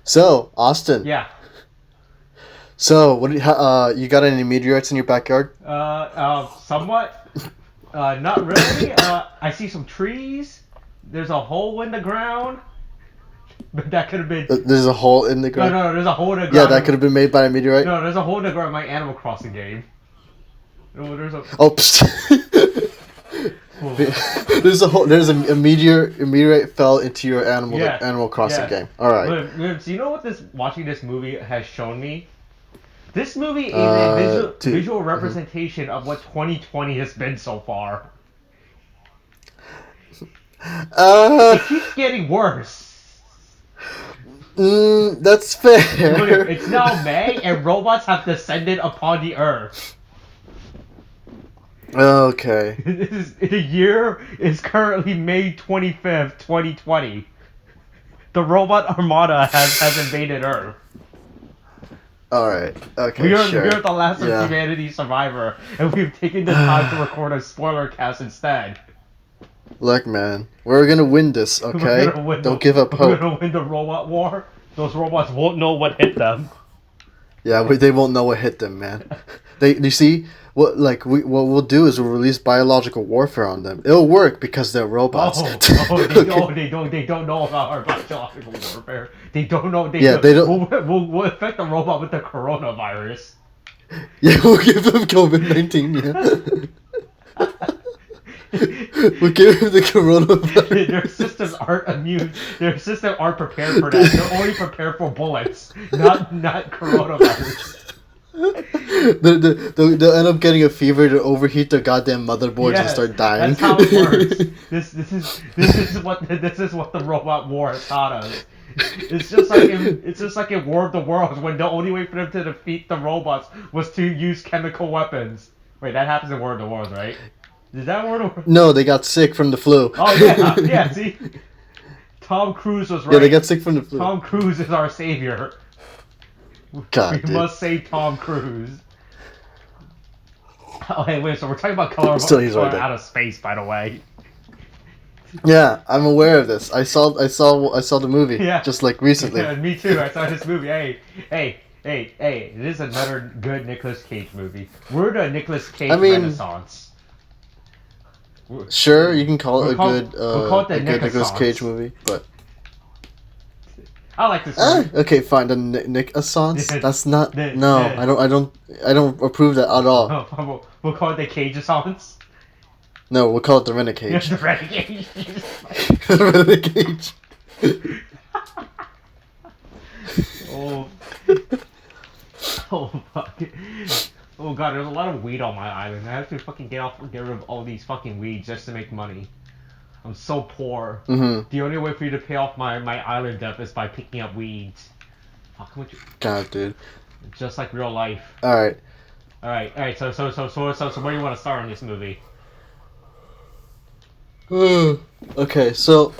So, Austin. Yeah. So, what? You got any meteorites in your backyard? Somewhat. Not really. I see some trees. There's a hole in the ground. But that could have been. There's a hole in the No, ground. no, there's a hole in the ground. Yeah, that could have been made by a meteorite. No, there's a hole in the ground in my Animal Crossing game. No, there's a. Oh, psst. There's a meteorite fell into your Animal Crossing game. All right. So you know what watching this movie has shown me? This movie is a visual representation of what 2020 has been so far. It keeps getting worse. That's fair. It's now May, and robots have descended upon the Earth. Okay. The year is currently May 25th, 2020. The robot armada has invaded Earth. Alright. Okay, we sure. are the last of humanity survivor, and we've taken the time to record a spoiler cast instead. Look, man, we're gonna win this, okay? Don't give up hope. We're gonna win the robot war. Those robots won't know what hit them. Yeah, they won't know what hit them, man. You see, what we'll do is we'll release biological warfare on them. It'll work because they're robots. They don't know about our biological warfare. They don't know. They don't. We'll infect the robot with the coronavirus. Yeah, we'll give them COVID-19. Yeah. We'll give him the coronavirus. Their systems aren't immune. Their systems aren't prepared for that. They're only prepared for bullets, not coronavirus. They'll end up getting a fever to overheat their goddamn motherboards and start dying. That's how it works. This is what the robot war has taught us. It's just like in War of the Worlds when the only way for them to defeat the robots was to use chemical weapons. Wait, that happens in War of the Worlds, right? Is that War of the Worlds? No, they got sick from the flu. Oh yeah, see, Tom Cruise was right. Yeah, they got sick from the flu. Tom Cruise is our savior. God, we must save Tom Cruise. Oh, hey, wait. So we're talking about color out of space, by the way. Yeah, I'm aware of this. I saw the movie. Yeah. Just like recently. Yeah, me too. I saw this movie. Hey! It is another good Nicolas Cage movie. We're the Nicolas Cage Renaissance. Sure, you can call it a good Nicolas Cage movie, but. I like this movie. Okay, fine. The Nick-assance? That's not. No, I don't approve that at all. No, we'll call it the Cage-assance. No, we'll call it the Renacage. The Renacage. The Renacage. Oh fuck. Oh god, there's a lot of weed on my island. I have to fucking get rid of all these fucking weeds just to make money. I'm so poor. Mm-hmm. The only way for you to pay off my island debt is by picking up weeds. Fuck, God, dude. Just like real life. Alright. So where do you want to start on this movie? Okay, so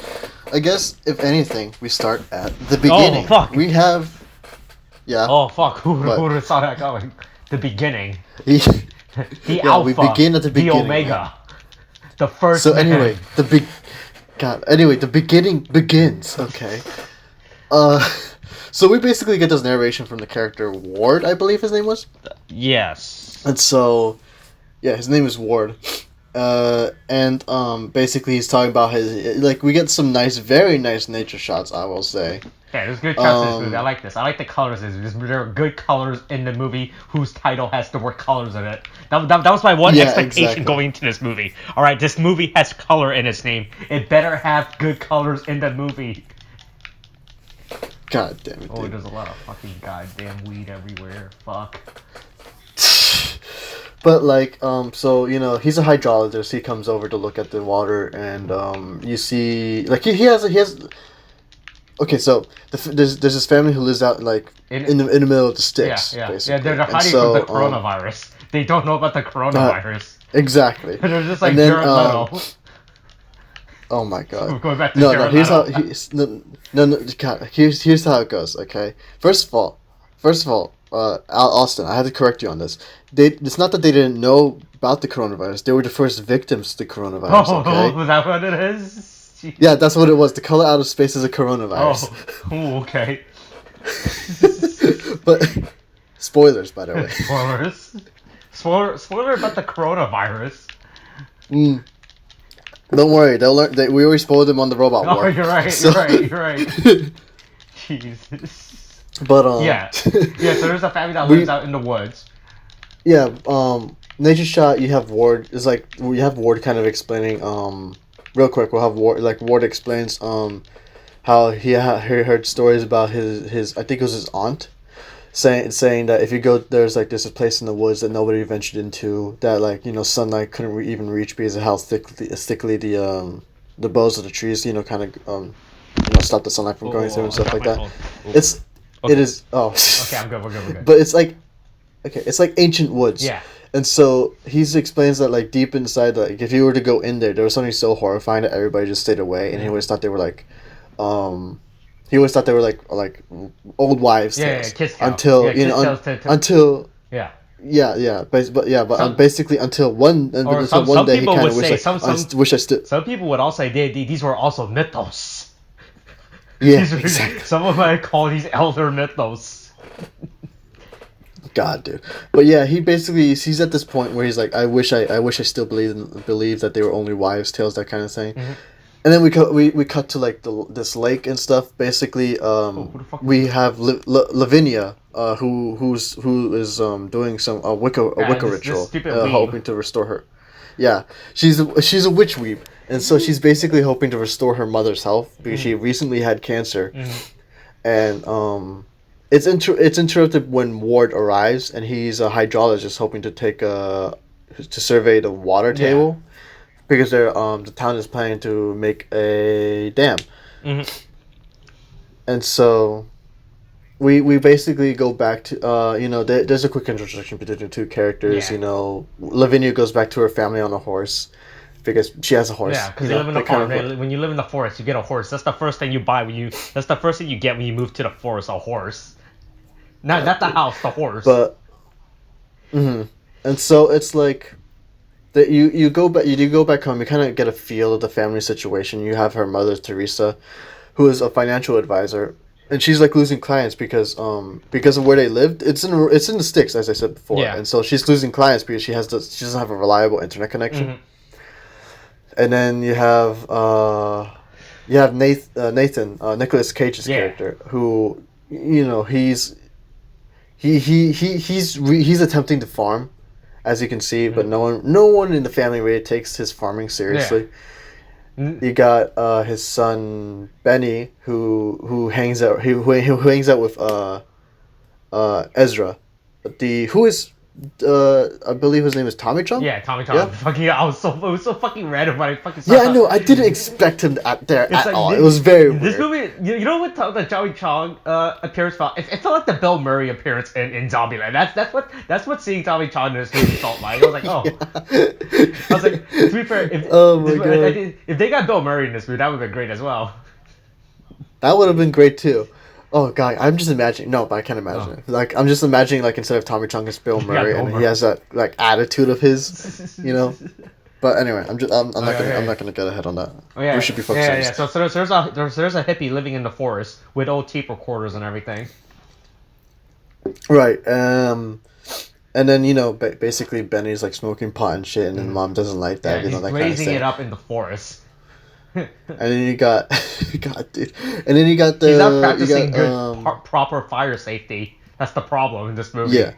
I guess if anything, we start at the beginning. Oh fuck! We have. Yeah. Oh fuck! Who would have saw that coming? The beginning. The Alpha. We begin at the beginning. The Omega. The first. So anyway, the beginning begins. Okay. So we basically get this narration from the character Ward, I believe his name was. Yes. And so, yeah, his name is Ward. Basically he's talking about we get some very nice nature shots, I will say. Yeah, there's good shots in this movie. I like this. I like the colors in this movie. There are good colors in the movie whose title has the word colors in it. That was my one expectation going into this movie. Alright, this movie has color in its name. It better have good colors in the movie. God damn it, dude. Oh, there's a lot of fucking goddamn weed everywhere. Fuck. But so he's a hydrologist. He comes over to look at the water, and you see he has. Okay, so there's this family who lives out in the middle of the sticks. Yeah. Basically. Yeah, they're hiding from the coronavirus. They don't know about the coronavirus. Exactly. They're just like Jared Leto. Oh my god. We're going back to Jared Leto. Here's how it goes. Okay. First of all, Austin, I have to correct you on this. It's not that they didn't know about the coronavirus. They were the first victims to the coronavirus. Okay? Is that what it is? Yeah, that's what it was. The color out of space is a coronavirus. Oh, okay. But spoilers, by the way. Spoilers. Spoiler about the coronavirus. Mm. Don't worry, they'll learn. We already spoiled them on the robot war. Oh, you're right. So- You're right. Jesus. But Yeah. So there's a family that lives out in the woods. Yeah. Nature Shot. You have Ward. It's like you have Ward kind of explaining. Real quick, we'll have Ward. Like Ward explains. How he heard stories about his I think it was his aunt, saying that if you go there's a place in the woods that nobody ventured into, that sunlight couldn't even reach because of how thickly the boughs of the trees kind of stop the sunlight from going through and stuff like that. It is Okay, I'm good. We're good. But it's like it's like ancient woods. Yeah. And so he explains that deep inside, if you were to go in there was something so horrifying that everybody just stayed away, and he always thought they were he always thought they were like old wives' tales. Kids until until basically until one day he kind of wish I still. Some people would also say these were also mythos. Yeah, exactly. Some of them call these elder mythos. God, dude. But yeah, he's at this point where he's like, I wish I still believed that they were only wives' tales, that kind of thing. Mm-hmm. And then we cut to this lake and stuff. Basically, we have Lavinia, who is doing some Wicca ritual, hoping to restore her. Yeah, she's a witch weeb, and so she's basically hoping to restore her mother's health because she recently had cancer, and it's interrupted when Ward arrives, and he's a hydrologist hoping to survey the water table. Because the town is planning to make a dam, and so we basically go back to there's a quick introduction between the two characters. Yeah. Lavinia goes back to her family on a horse because she has a horse. Yeah, because you live in the forest. When you live in the forest, you get a horse. That's the first thing you buy that's the first thing you get when you move to the forest. A horse, not the house, the horse. But, and so it's like. You go back home. You kind of get a feel of the family situation. You have her mother Teresa, who is a financial advisor, and she's losing clients because of where they lived. It's in the sticks, as I said before, and so she's losing clients because she doesn't have a reliable internet connection. And then you have Nathan, Nicolas Cage's character, who he's attempting to farm. As you can see, but no one in the family really takes his farming seriously. Yeah. You got his son Benny, who hangs out with Ezra, who is I believe his name is Tommy Chong. Yeah, Tommy Chong. Yeah? It was so fucking random when I fucking saw. Yeah, I know. I didn't expect him there at all. It was very weird. This movie, you know what the Tommy Chong appearance felt? It felt like the Bill Murray appearance in Zombieland. That's what seeing Tommy Chong in this movie felt like. I was like, oh. Yeah. I was like, to be fair, if they got Bill Murray in this movie, that would have been great as well. That would have been great too. Oh god, I'm just imagining. No, but I can't imagine it. I'm just imagining instead of Tommy Chong, it's Bill Murray, and he has that attitude of his, But anyway, I'm not gonna get ahead on that. Oh, yeah. We should be focused. Yeah. So there's a hippie living in the forest with old tape recorders and everything. Right. And then basically Benny's smoking pot and shit, and then Mom doesn't like that. He's that kind of blazing it up in the forest. And then you got, God, dude. And then you got the. He's not practicing proper fire safety. That's the problem in this movie. Yeah.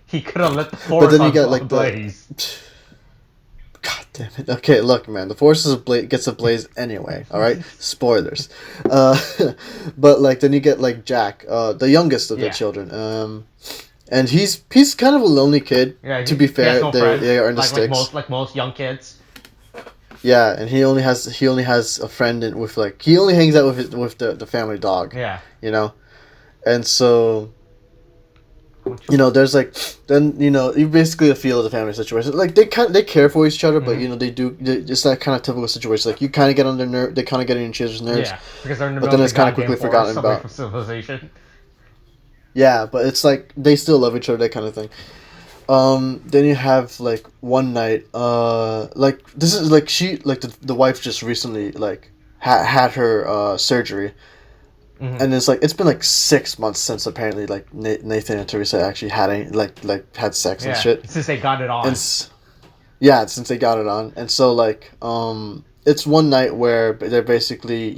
He could have let the forest blaze. God damn it. Okay, look, man. The forest gets ablaze anyway. All right. Spoilers. But then you get Jack, the youngest of the children. And he's kind of a lonely kid. Yeah. To be fair, they are in the sticks. Like most young kids. Yeah, and he only has a friend he only hangs out with the family dog. Yeah. And so there's you basically feel the family situation. They care for each other, but it's that kind of typical situation. You kind of get on their nerve. They kind of get on each other's nerves. Yeah, because they're in the but then it's kind of quickly forgotten about. From civilization. Yeah, but it's they still love each other, that kind of thing. Then you have one night, this is she the wife just recently had her surgery, And it's like it's been like 6 months since apparently like Nathan and Teresa actually had sex and shit. Since they got it on. Yeah, since they got it on, and so like it's one night where they're basically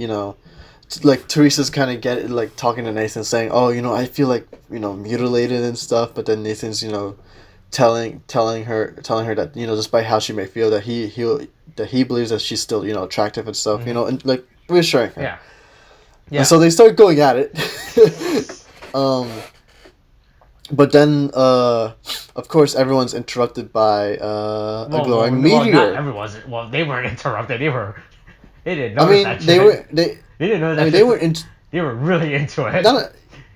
like Teresa's kind of talking to Nathan, saying, "Oh, I feel like mutilated and stuff," but then Nathan's telling her that despite how she may feel that he believes that she's still attractive and stuff, and like reassuring her. Yeah. And so they start going at it. But then, of course, everyone's interrupted by a glowing meteor. Not everyone's. Well, they weren't interrupted. They didn't notice that shit. They didn't know that. I mean, they were really into it.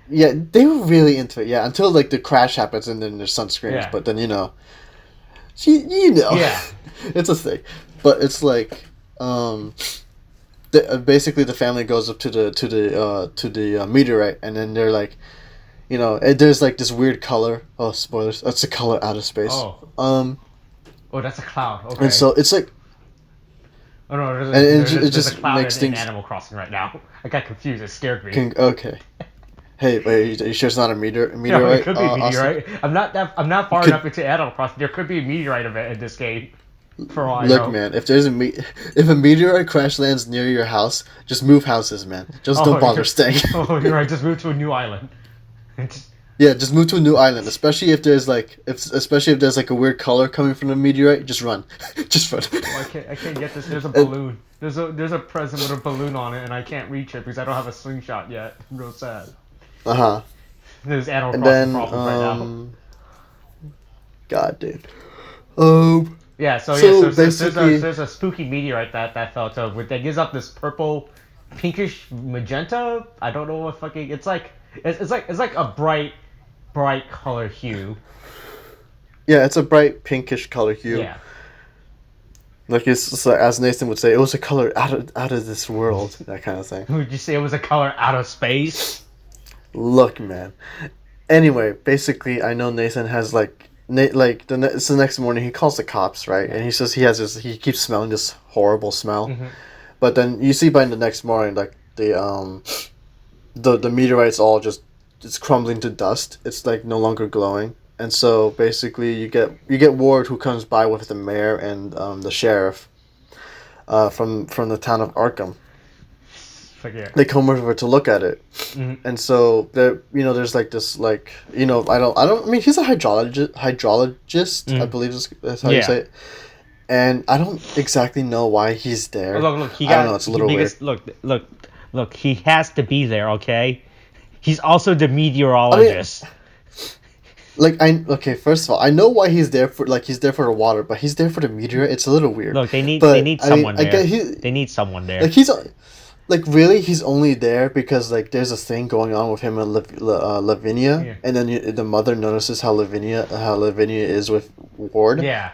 Yeah, they were really into it. Yeah, until like the crash happens and then their son screams. Yeah. But then yeah, it's a thing. But it's like basically the family goes up to the meteorite, and then they're like, there's like this weird color. Oh, spoilers! That's a color out of space. Oh, that's a cloud. Okay. And so it's like. Oh no! There's a cloud in Animal Crossing right now. I got confused. It scared me. Okay. Hey, wait! Are you sure it's not a meteorite? Yeah, it could be a meteorite. I'm not far enough into Animal Crossing. There could be a meteorite event in this game. For all I know. Look, man, if a meteorite crash lands near your house, just move houses, man. Just don't bother staying. Oh, you're right. Just move to a new island. Yeah, just move to a new island. Especially if there's like a weird color coming from the meteorite, just run. Just run. Oh, I can't get this. There's a balloon. There's a present with a balloon on it, and I can't reach it because I don't have a slingshot yet. I'm real sad. There's Animal Crossing problems right now. God, dude. Yeah, so there's a spooky meteorite that fell to that gives up this purple, pinkish magenta. I don't know what fucking it's like a bright color hue. Yeah, it's a bright pinkish color hue. Yeah. Like as Nathan would say, it was a color out of this world, that kind of thing. Would you say it was a color out of space? Look, man. Anyway, basically, I know Nathan has it's the next morning he calls the cops, right? And he says he keeps smelling this horrible smell. Mm-hmm. But then you see by the next morning, like the meteorite's all it's crumbling to dust. It's like no longer glowing. And so basically you get Ward, who comes by with the mayor and the sheriff from the town of Arkham. They come over to look at it. Mm-hmm. And so there's like this I mean he's a hydrologist, mm-hmm. I believe that's how you say it. And I don't exactly know why he's there. Look, I don't know, it's a little weird. Look, he has to be there, okay? He's also the meteorologist. I mean, first of all, I know why he's there for the water, but he's there for the meteorite. It's a little weird. Look, they need someone there. They need someone there. He's only there because there's a thing going on with him and Lavinia, and then the mother notices how Lavinia is with Ward. Yeah.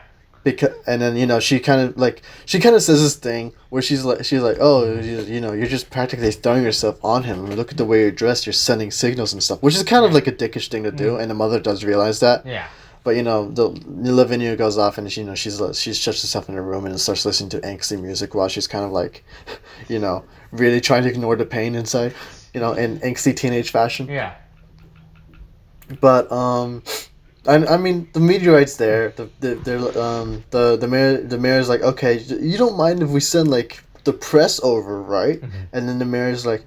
And then she kind of says this thing where she's like, oh, you're just practically throwing yourself on him. I mean, look at the way you're dressed. You're sending signals and stuff, which is kind of like a dickish thing to do, and the mother does realize that. Yeah. But Lavinia goes off and she shuts herself in her room and starts listening to angsty music while she's kind of really trying to ignore the pain inside, in angsty teenage fashion. Yeah. But I mean the meteorite's there. The mayor's like, okay, you don't mind if we send the press over, right? Mm-hmm. And then the mayor's like.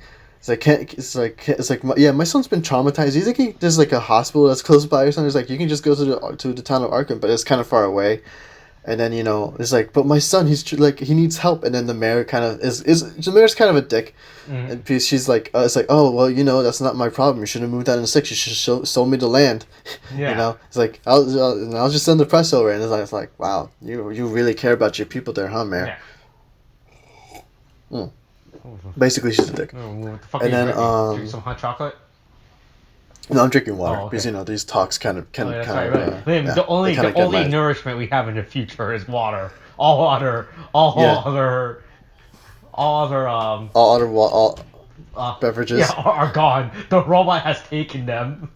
My son's been traumatized. He's thinking there's a hospital that's close by or something. It's like you can just go to the town of Arkham, but it's kind of far away. And then it's like, but my son, he needs help. And then the mayor kind of the mayor's kind of a dick, mm-hmm. And she's like, it's like, oh well, that's not my problem. You should have moved out in '6. You should have sold me the land. Yeah. It's like I'll just send the press over, and it's like wow, you really care about your people there, huh, mayor? Yeah. Basically, she's a dick. What the fuck and then drinking some hot chocolate. No, I'm drinking water because these talks kind of. The only nourishment we have in the future is water. All other beverages are gone. The robot has taken them.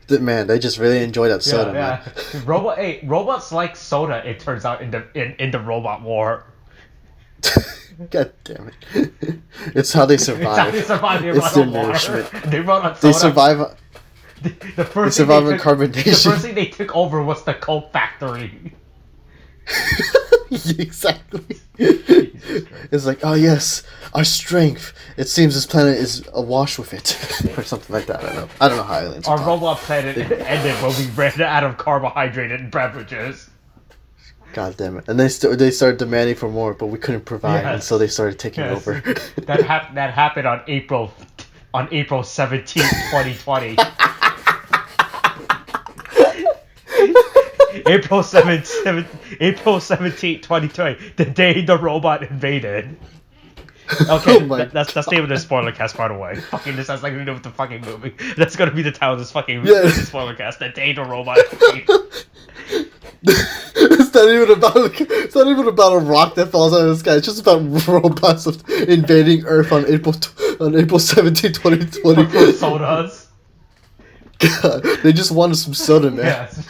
Man, they just really enjoy that soda, man. Robots like soda. It turns out in the robot war. God damn it! It's how they survive. It's how they survive. They It's run their on water. nourishment. They run on soda. They survive. The They first survive thing on carbonation. The first thing they took over was the Coke factory. Exactly. It's like, oh yes, our strength. It seems this planet is awash with it, or something like that. I don't know how aliens. Our robot planet ended when we ran out of carbohydrated beverages. God damn it! And they started demanding for more, but we couldn't provide, and so they started taking over. that happened on April 17th, 2020. April 17th, 2020, the day the robot invaded. Okay, that's the name of the spoiler cast, by the way. Fucking, this has nothing to do with the fucking movie. That's gonna be the title of this fucking spoiler cast. The day the robot invaded. It's not even about a rock that falls out of the sky. It's just about robots invading Earth on April 17, 2020. Sodas. God, they just wanted some soda, man. Yes.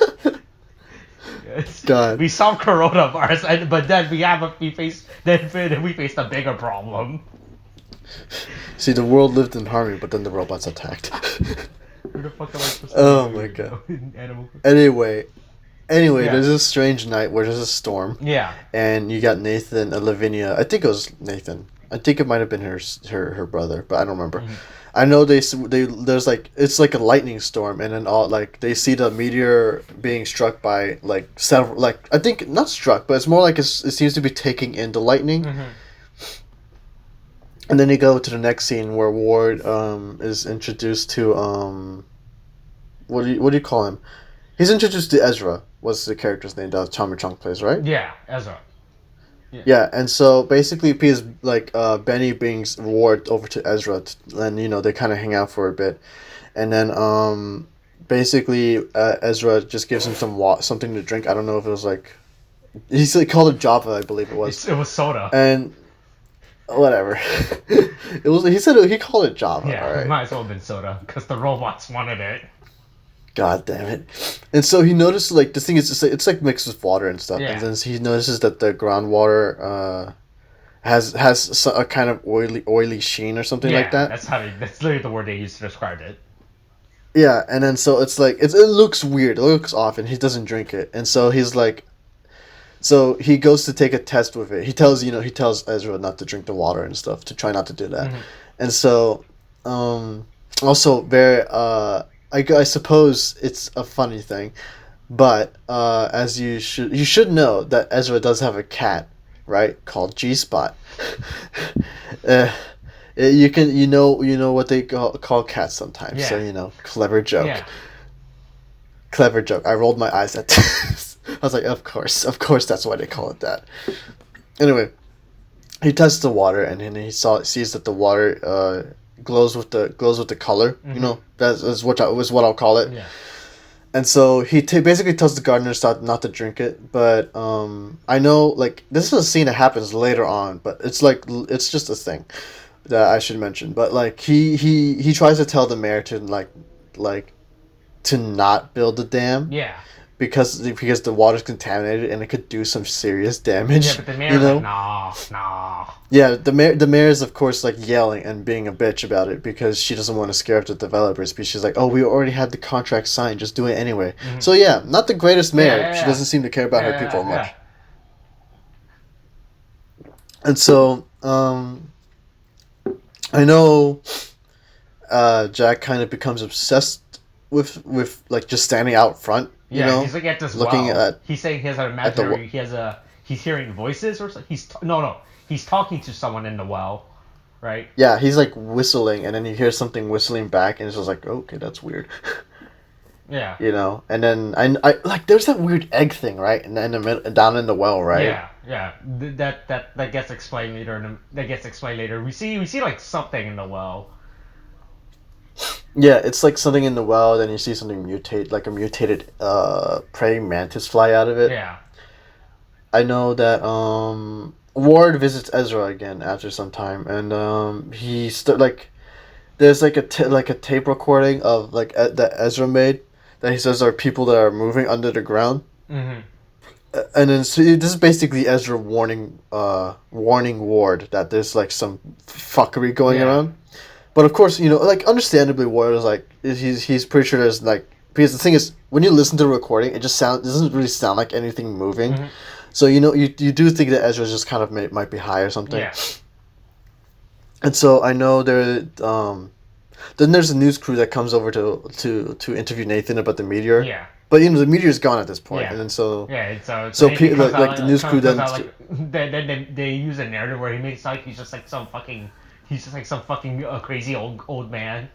God. We solved coronavirus, but then we faced a bigger problem. See, the world lived in harmony, but then the robots attacked. Who the fuck am I supposed to Oh my god. Anyway, there's this strange night where there's a storm. Yeah. And you got Nathan and Lavinia. I think it was Nathan. I think it might have been her brother, but I don't remember. Mm-hmm. I know there's like, it's like a lightning storm, and then they see the meteor being struck by like several, like, I think not struck, but it's more like it seems to be taking in the lightning. Mm-hmm. And then you go to the next scene where Ward is introduced to what do you call him? He's introduced to Ezra. What's the character's name that Tommy Chung plays, right? Yeah, Ezra. Yeah, and so basically, P's like Benny brings Ward over to Ezra, and they kind of hang out for a bit, and then basically Ezra just gives him something to drink. I don't know if it was like he called it Java, I believe it was. It was soda. And whatever, it was. He called it Java. Yeah, all right. It might as well have been soda because the robots wanted it. God damn it! And so he noticed like this thing is just it's like mixed with water and stuff, and then he notices that the groundwater has a kind of oily sheen or something like that. That's literally the word they used to describe it. Yeah, and then so it's like it looks weird, it looks off, and he doesn't drink it, and so he's like, so he goes to take a test with it. He tells Ezra not to drink the water and stuff, to try not to do that, and so also very I suppose it's a funny thing, but as you should know that Ezra does have a cat, right, called G-Spot. You know what they call cats sometimes. Yeah. So clever joke. Yeah. Clever joke. I rolled my eyes at this. I was like, of course that's why they call it that. Anyway, he tests the water, and then he sees that the water glows with the color. Mm-hmm. That's what I'll call it. Yeah. And so he basically tells the gardeners not to drink it, but I know, like, this is a scene that happens later on, but it's just a thing that I should mention. But like he tries to tell the mayor to like to not build the dam. Yeah. Because the water's contaminated and it could do some serious damage. Yeah, but the mayor's like, nah. Yeah, the mayor is of course like yelling and being a bitch about it because she doesn't want to scare off the developers. Because she's like, oh, we already had the contract signed, just do it anyway. Mm-hmm. So yeah, not the greatest mayor. Yeah. She doesn't seem to care about her people much. And so I know Jack kind of becomes obsessed with like just standing out front. He's like at this he's saying he has an imaginary. He's hearing voices or something. He's talking to someone in the well, right? Yeah, he's like whistling, and then he hears something whistling back, and it's just like, okay, that's weird. Yeah. And then I like there's that weird egg thing, right? And then down in the well, right? Yeah. That gets explained later. We see like something in the well. Yeah, it's like something in the well, then you see something mutate, like a mutated praying mantis fly out of it. Yeah. I know that Ward visits Ezra again after some time, and there's like a tape recording of like that Ezra made that he says are people that are moving under the ground. Mm-hmm. And then so this is basically Ezra warning Ward that there's like some fuckery going around. But of course, like understandably, Ward is like he's pretty sure there's like, because the thing is, when you listen to the recording, it doesn't really sound like anything moving. Mm-hmm. So you do think that Ezra just kind of might be high or something. Yeah. And so I know then there's a news crew that comes over to interview Nathan about the meteor. Yeah. But the meteor's gone at this point, Yeah. and then so Nathan comes out, like the news crew comes then out, like, they use a narrative where he makes like he's just like some fucking crazy old man.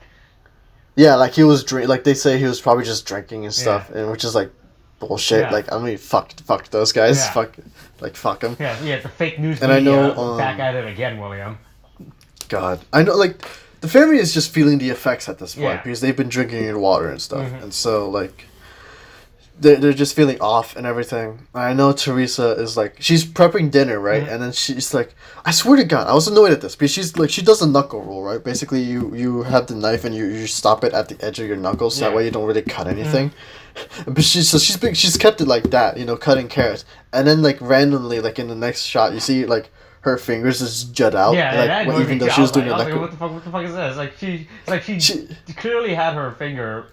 yeah, like he was like they say he was probably just drinking and stuff, and which is like bullshit. Yeah. Like I mean, fuck those guys. Yeah. Fuck them. Yeah, the fake news And I media know, back at it again, William. God, I know, like the family is just feeling the effects at this point Yeah. because they've been drinking your water and stuff, Mhm. and so like they're just feeling off and everything. I know Teresa is like, she's prepping dinner, right? Mhm. And then she's like, I swear to God, I was annoyed at this because she's like, she does a knuckle roll, right? Basically, you have the knife and you stop it at the edge of your knuckles, so that Yeah. way you don't really cut anything. But she's kept it like that, cutting carrots, and then like randomly, like in the next shot, you see like her fingers just jut out. Yeah, like, that annoyed even me though too. she was doing I a was like, knuckle. what the fuck is this? Like she clearly had her finger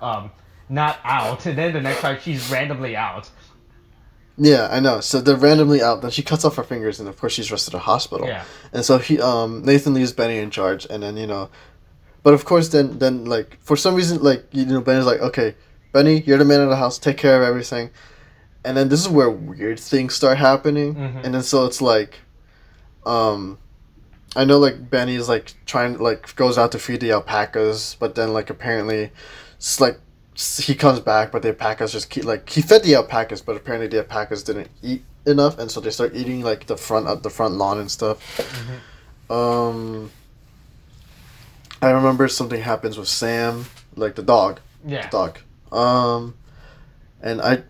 not out, and then the next time she's randomly out. Yeah, I know. So they're randomly out. Then she cuts off her fingers, and of course she's rushed to the hospital. Yeah. And so Nathan leaves Benny in charge, and then but of course then like for some reason like Benny's like, okay, Benny, you're the man of the house. Take care of everything. And then this is where weird things start happening, and then so it's like, I know like Benny's like trying like goes out to feed the alpacas, but then like apparently, it's like he comes back, but the alpacas just keep like he fed the alpacas, but apparently the alpacas didn't eat enough, and so they start eating like the front lawn and stuff. I remember something happens with Sam, like the dog. Yeah. The dog. And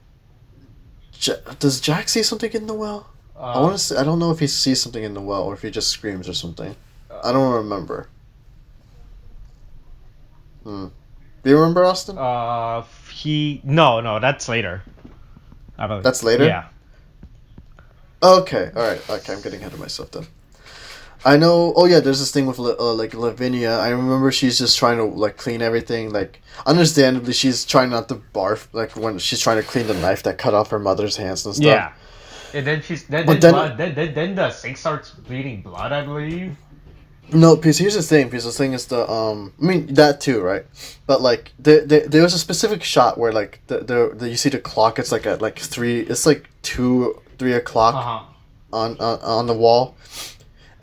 does Jack see something in the well? I want to say, I don't know if he sees something in the well or if he just screams or something. I don't remember. Do you remember, Austin? No, that's later. I don't. That's later? Yeah. Okay, alright. Okay, I'm getting ahead of myself then. I know. Oh yeah, there's this thing with like Lavinia. I remember she's just trying to like clean everything. Like, understandably, she's trying not to barf. Like when she's trying to clean the knife that cut off her mother's hands and stuff. Yeah. And then then the sink starts bleeding blood, I believe. No, because here's the thing. Because the thing is I mean that too, right? But like there was a specific shot where like the you see the clock. It's like at like 3. It's like 3 o'clock on the wall.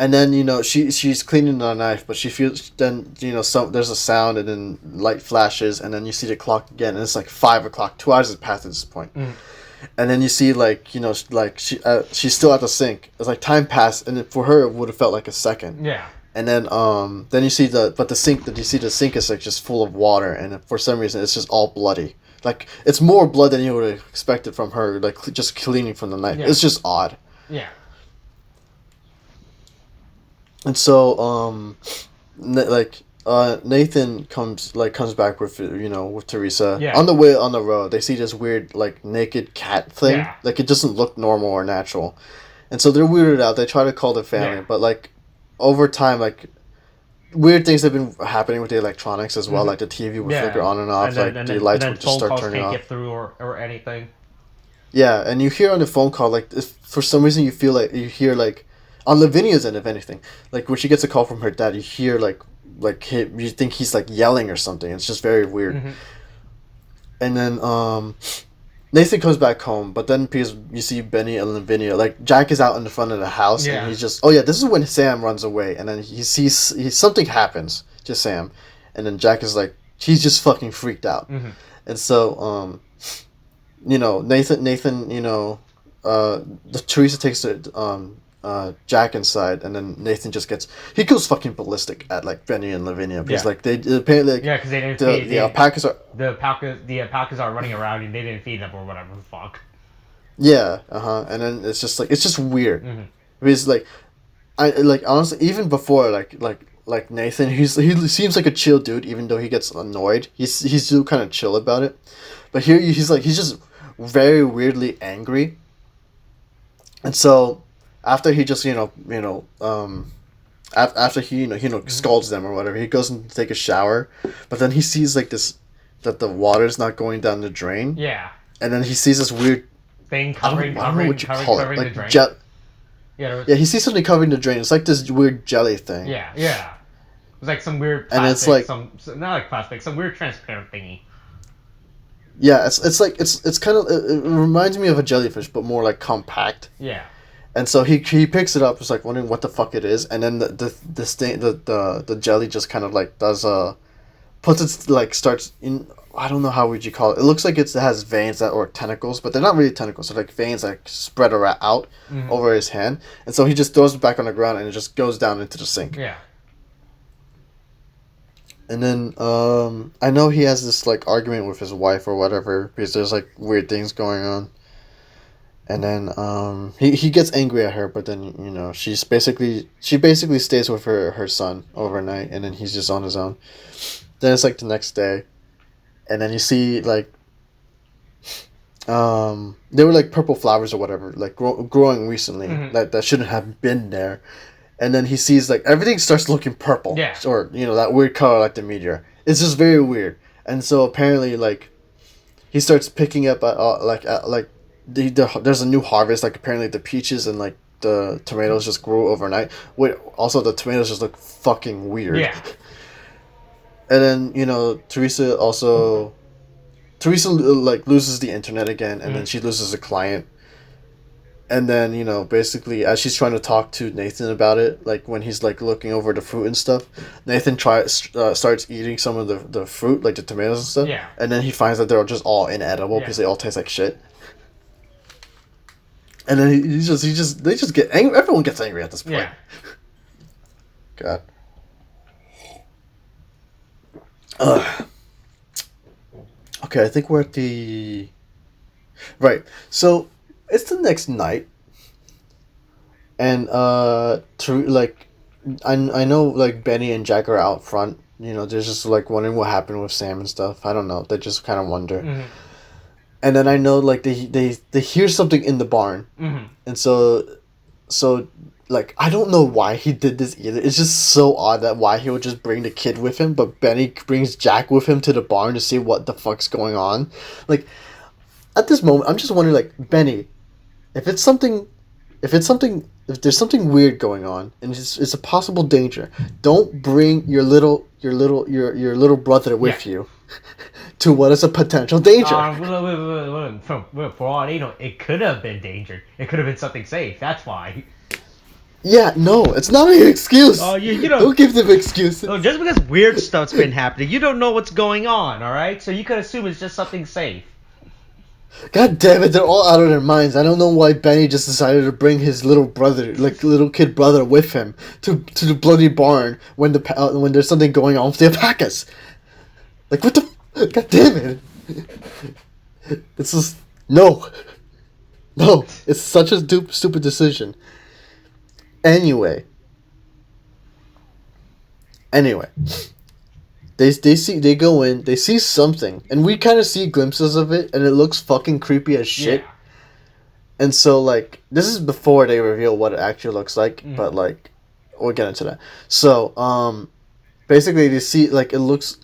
And then she's cleaning the knife, but she feels then there's a sound and then light flashes and then you see the clock again and it's like 5 o'clock. 2 hours has passed at this point. And then you see like she's still at the sink. It's like time passed and for her it would have felt like a second. Yeah. And then you see the sink is like just full of water and for some reason it's just all bloody. Like it's more blood than you would have expected from her, like just cleaning from the knife. Yeah. It's just odd. Yeah. And so, Nathan comes back with with Teresa. Yeah. On the way on the road, they see this weird like naked cat thing. Yeah. Like it doesn't look normal or natural, and so they're weirded out. They try to call the family, Yeah. but like over time, like weird things have been happening with the electronics as well. Like the TV would flicker on and off. The lights would just start turning off. Can't get through or anything. Yeah, and you hear on the phone call like for some reason you feel like you hear like. On Lavinia's end, if anything, like when she gets a call from her dad, you hear like you think he's like yelling or something. It's just very weird. And then Nathan comes back home, but then because you see Benny and Lavinia, like Jack is out in the front of the house, and he's just this is when Sam runs away, and then he sees something happens to Sam, and then Jack is like he's just fucking freaked out, and so Nathan Teresa takes the Jack inside, and then Nathan just goes fucking ballistic at like Benny and Lavinia because like they apparently because they didn't feed the alpacas are the alpacas are running around and they didn't feed them or whatever the fuck. Yeah, and then it's just like it's just weird because like I like honestly even before like Nathan he seems like a chill dude even though he gets annoyed he's still kind of chill about it, but here he's just very weirdly angry. And so after he just after he scalds them or whatever, he goes and take a shower, but then he sees like this that the water's not going down the drain. Yeah. And then he sees this weird Thing I don't know what you call it, like the drain. Yeah, he sees something covering the drain. It's like this weird jelly thing. Yeah. It's like some weird plastic, and it's like not like plastic, some weird transparent thingy. Yeah, it's kind of it reminds me of a jellyfish, but more like compact. Yeah. And so he picks it up, just like wondering what the fuck it is, and then the jelly just kind of like does puts its like starts in. I don't know how would you call it. It looks like it has veins or tentacles, but they're not really tentacles. They're like veins that spread out over his hand, and so he just throws it back on the ground, and it just goes down into the sink. Yeah. And then I know he has this like argument with his wife or whatever because there's like weird things going on. And then he gets angry at her, but then she basically stays with her son overnight, and then he's just on his own. Then it's like the next day, and then you see like they were like purple flowers or whatever, like growing recently that shouldn't have been there. And then he sees like everything starts looking purple, or that weird color like the meteor. It's just very weird. And so apparently like he starts picking up there's a new harvest. Like apparently the peaches and like the tomatoes just grew overnight. Wait, also the tomatoes just look fucking weird. Yeah. And then Teresa like loses the internet again, and then she loses a client. And then, basically, as she's trying to talk to Nathan about it, like, when he's, like, looking over the fruit and stuff, Nathan starts eating some of the fruit, like the tomatoes and stuff. Yeah. And then he finds that they're just all inedible because they all taste like shit. And then they just get angry. Everyone gets angry at this point. Yeah. God. Okay, I think we're at the... Right, so... It's the next night, and I know like Benny and Jack are out front. They're just like wondering what happened with Sam and stuff. I don't know. They just kind of wonder. And then I know like they hear something in the barn, and so like I don't know why he did this either. It's just so odd that why he would just bring the kid with him, but Benny brings Jack with him to the barn to see what the fuck's going on. Like at this moment, I'm just wondering like Benny. If there's something weird going on and it's a possible danger, don't bring your little brother with you to what is a potential danger. For all they know, it could have been danger. It could have been something safe. That's why. Yeah, no, it's not an excuse. Oh, don't give them excuses. No, just because weird stuff's been happening, you don't know what's going on. All right, so you could assume it's just something safe. God damn it, they're all out of their minds. I don't know why Benny just decided to bring his little brother, like little kid brother, with him to the bloody barn when there's something going on with the alpacas. Like, what the... God damn it. It's just... No, it's such a stupid decision. Anyway. They go in, they see something, and we kind of see glimpses of it, and it looks fucking creepy as shit. Yeah. And so, like, this is before they reveal what it actually looks like, but, like, we'll get into that. So, basically, they see, like, it looks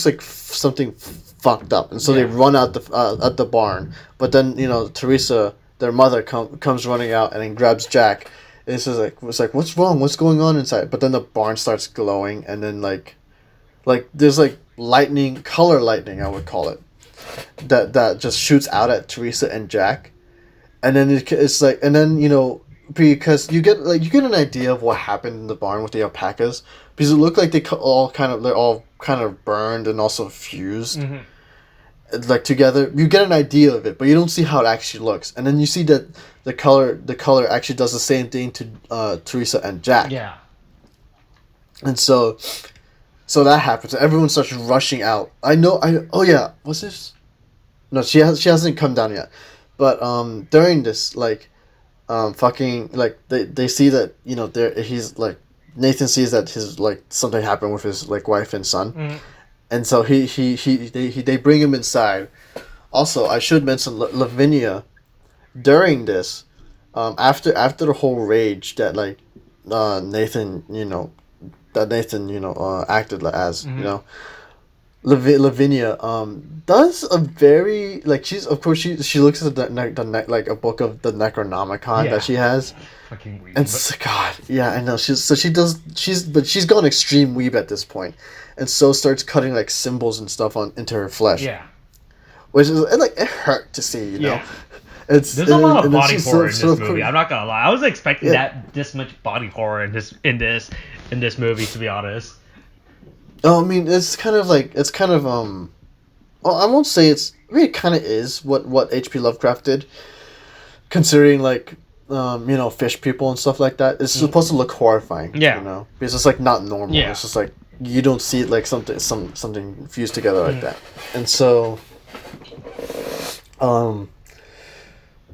like something fucked up, and so they run out at the barn. But then, Teresa, their mother, comes running out and then grabs Jack, and it's like, what's wrong? What's going on inside? But then the barn starts glowing, and then, like there's like color lightning, I would call it, that just shoots out at Teresa and Jack, and then it's like, and then because you get an idea of what happened in the barn with the alpacas, because it looked like they're all kind of burned and also fused, like together. You get an idea of it, but you don't see how it actually looks, and then you see that the color actually does the same thing to Teresa and Jack. Yeah. And so that happens. Everyone starts rushing out. Oh yeah, what's this? No, she hasn't come down yet. But during this, like, fucking, like, they see that he's like, Nathan sees that his, like, something happened with his, like, wife and son, and so they bring him inside. Also, I should mention Lavinia. During this, after the whole rage that like Nathan acted as Lavinia does a very like she's of course she looks at like a book of the Necronomicon that she has. Fucking weeb. And God, yeah, I know. She's gone extreme weeb at this point, and so starts cutting like symbols and stuff into her flesh. Yeah. Which is like it hurt to see, you know. There's a lot of body horror in this movie. Course, I'm not gonna lie. I wasn't expecting this much body horror in this movie, to be honest. Oh, I mean, it's kind of well, I won't say it's. I mean, it kind of is what H.P. Lovecraft did, considering like fish people and stuff like that. It's supposed to look horrifying. Yeah. You know, because it's like not normal. Yeah. It's just like you don't see it like something fused together like that, and so.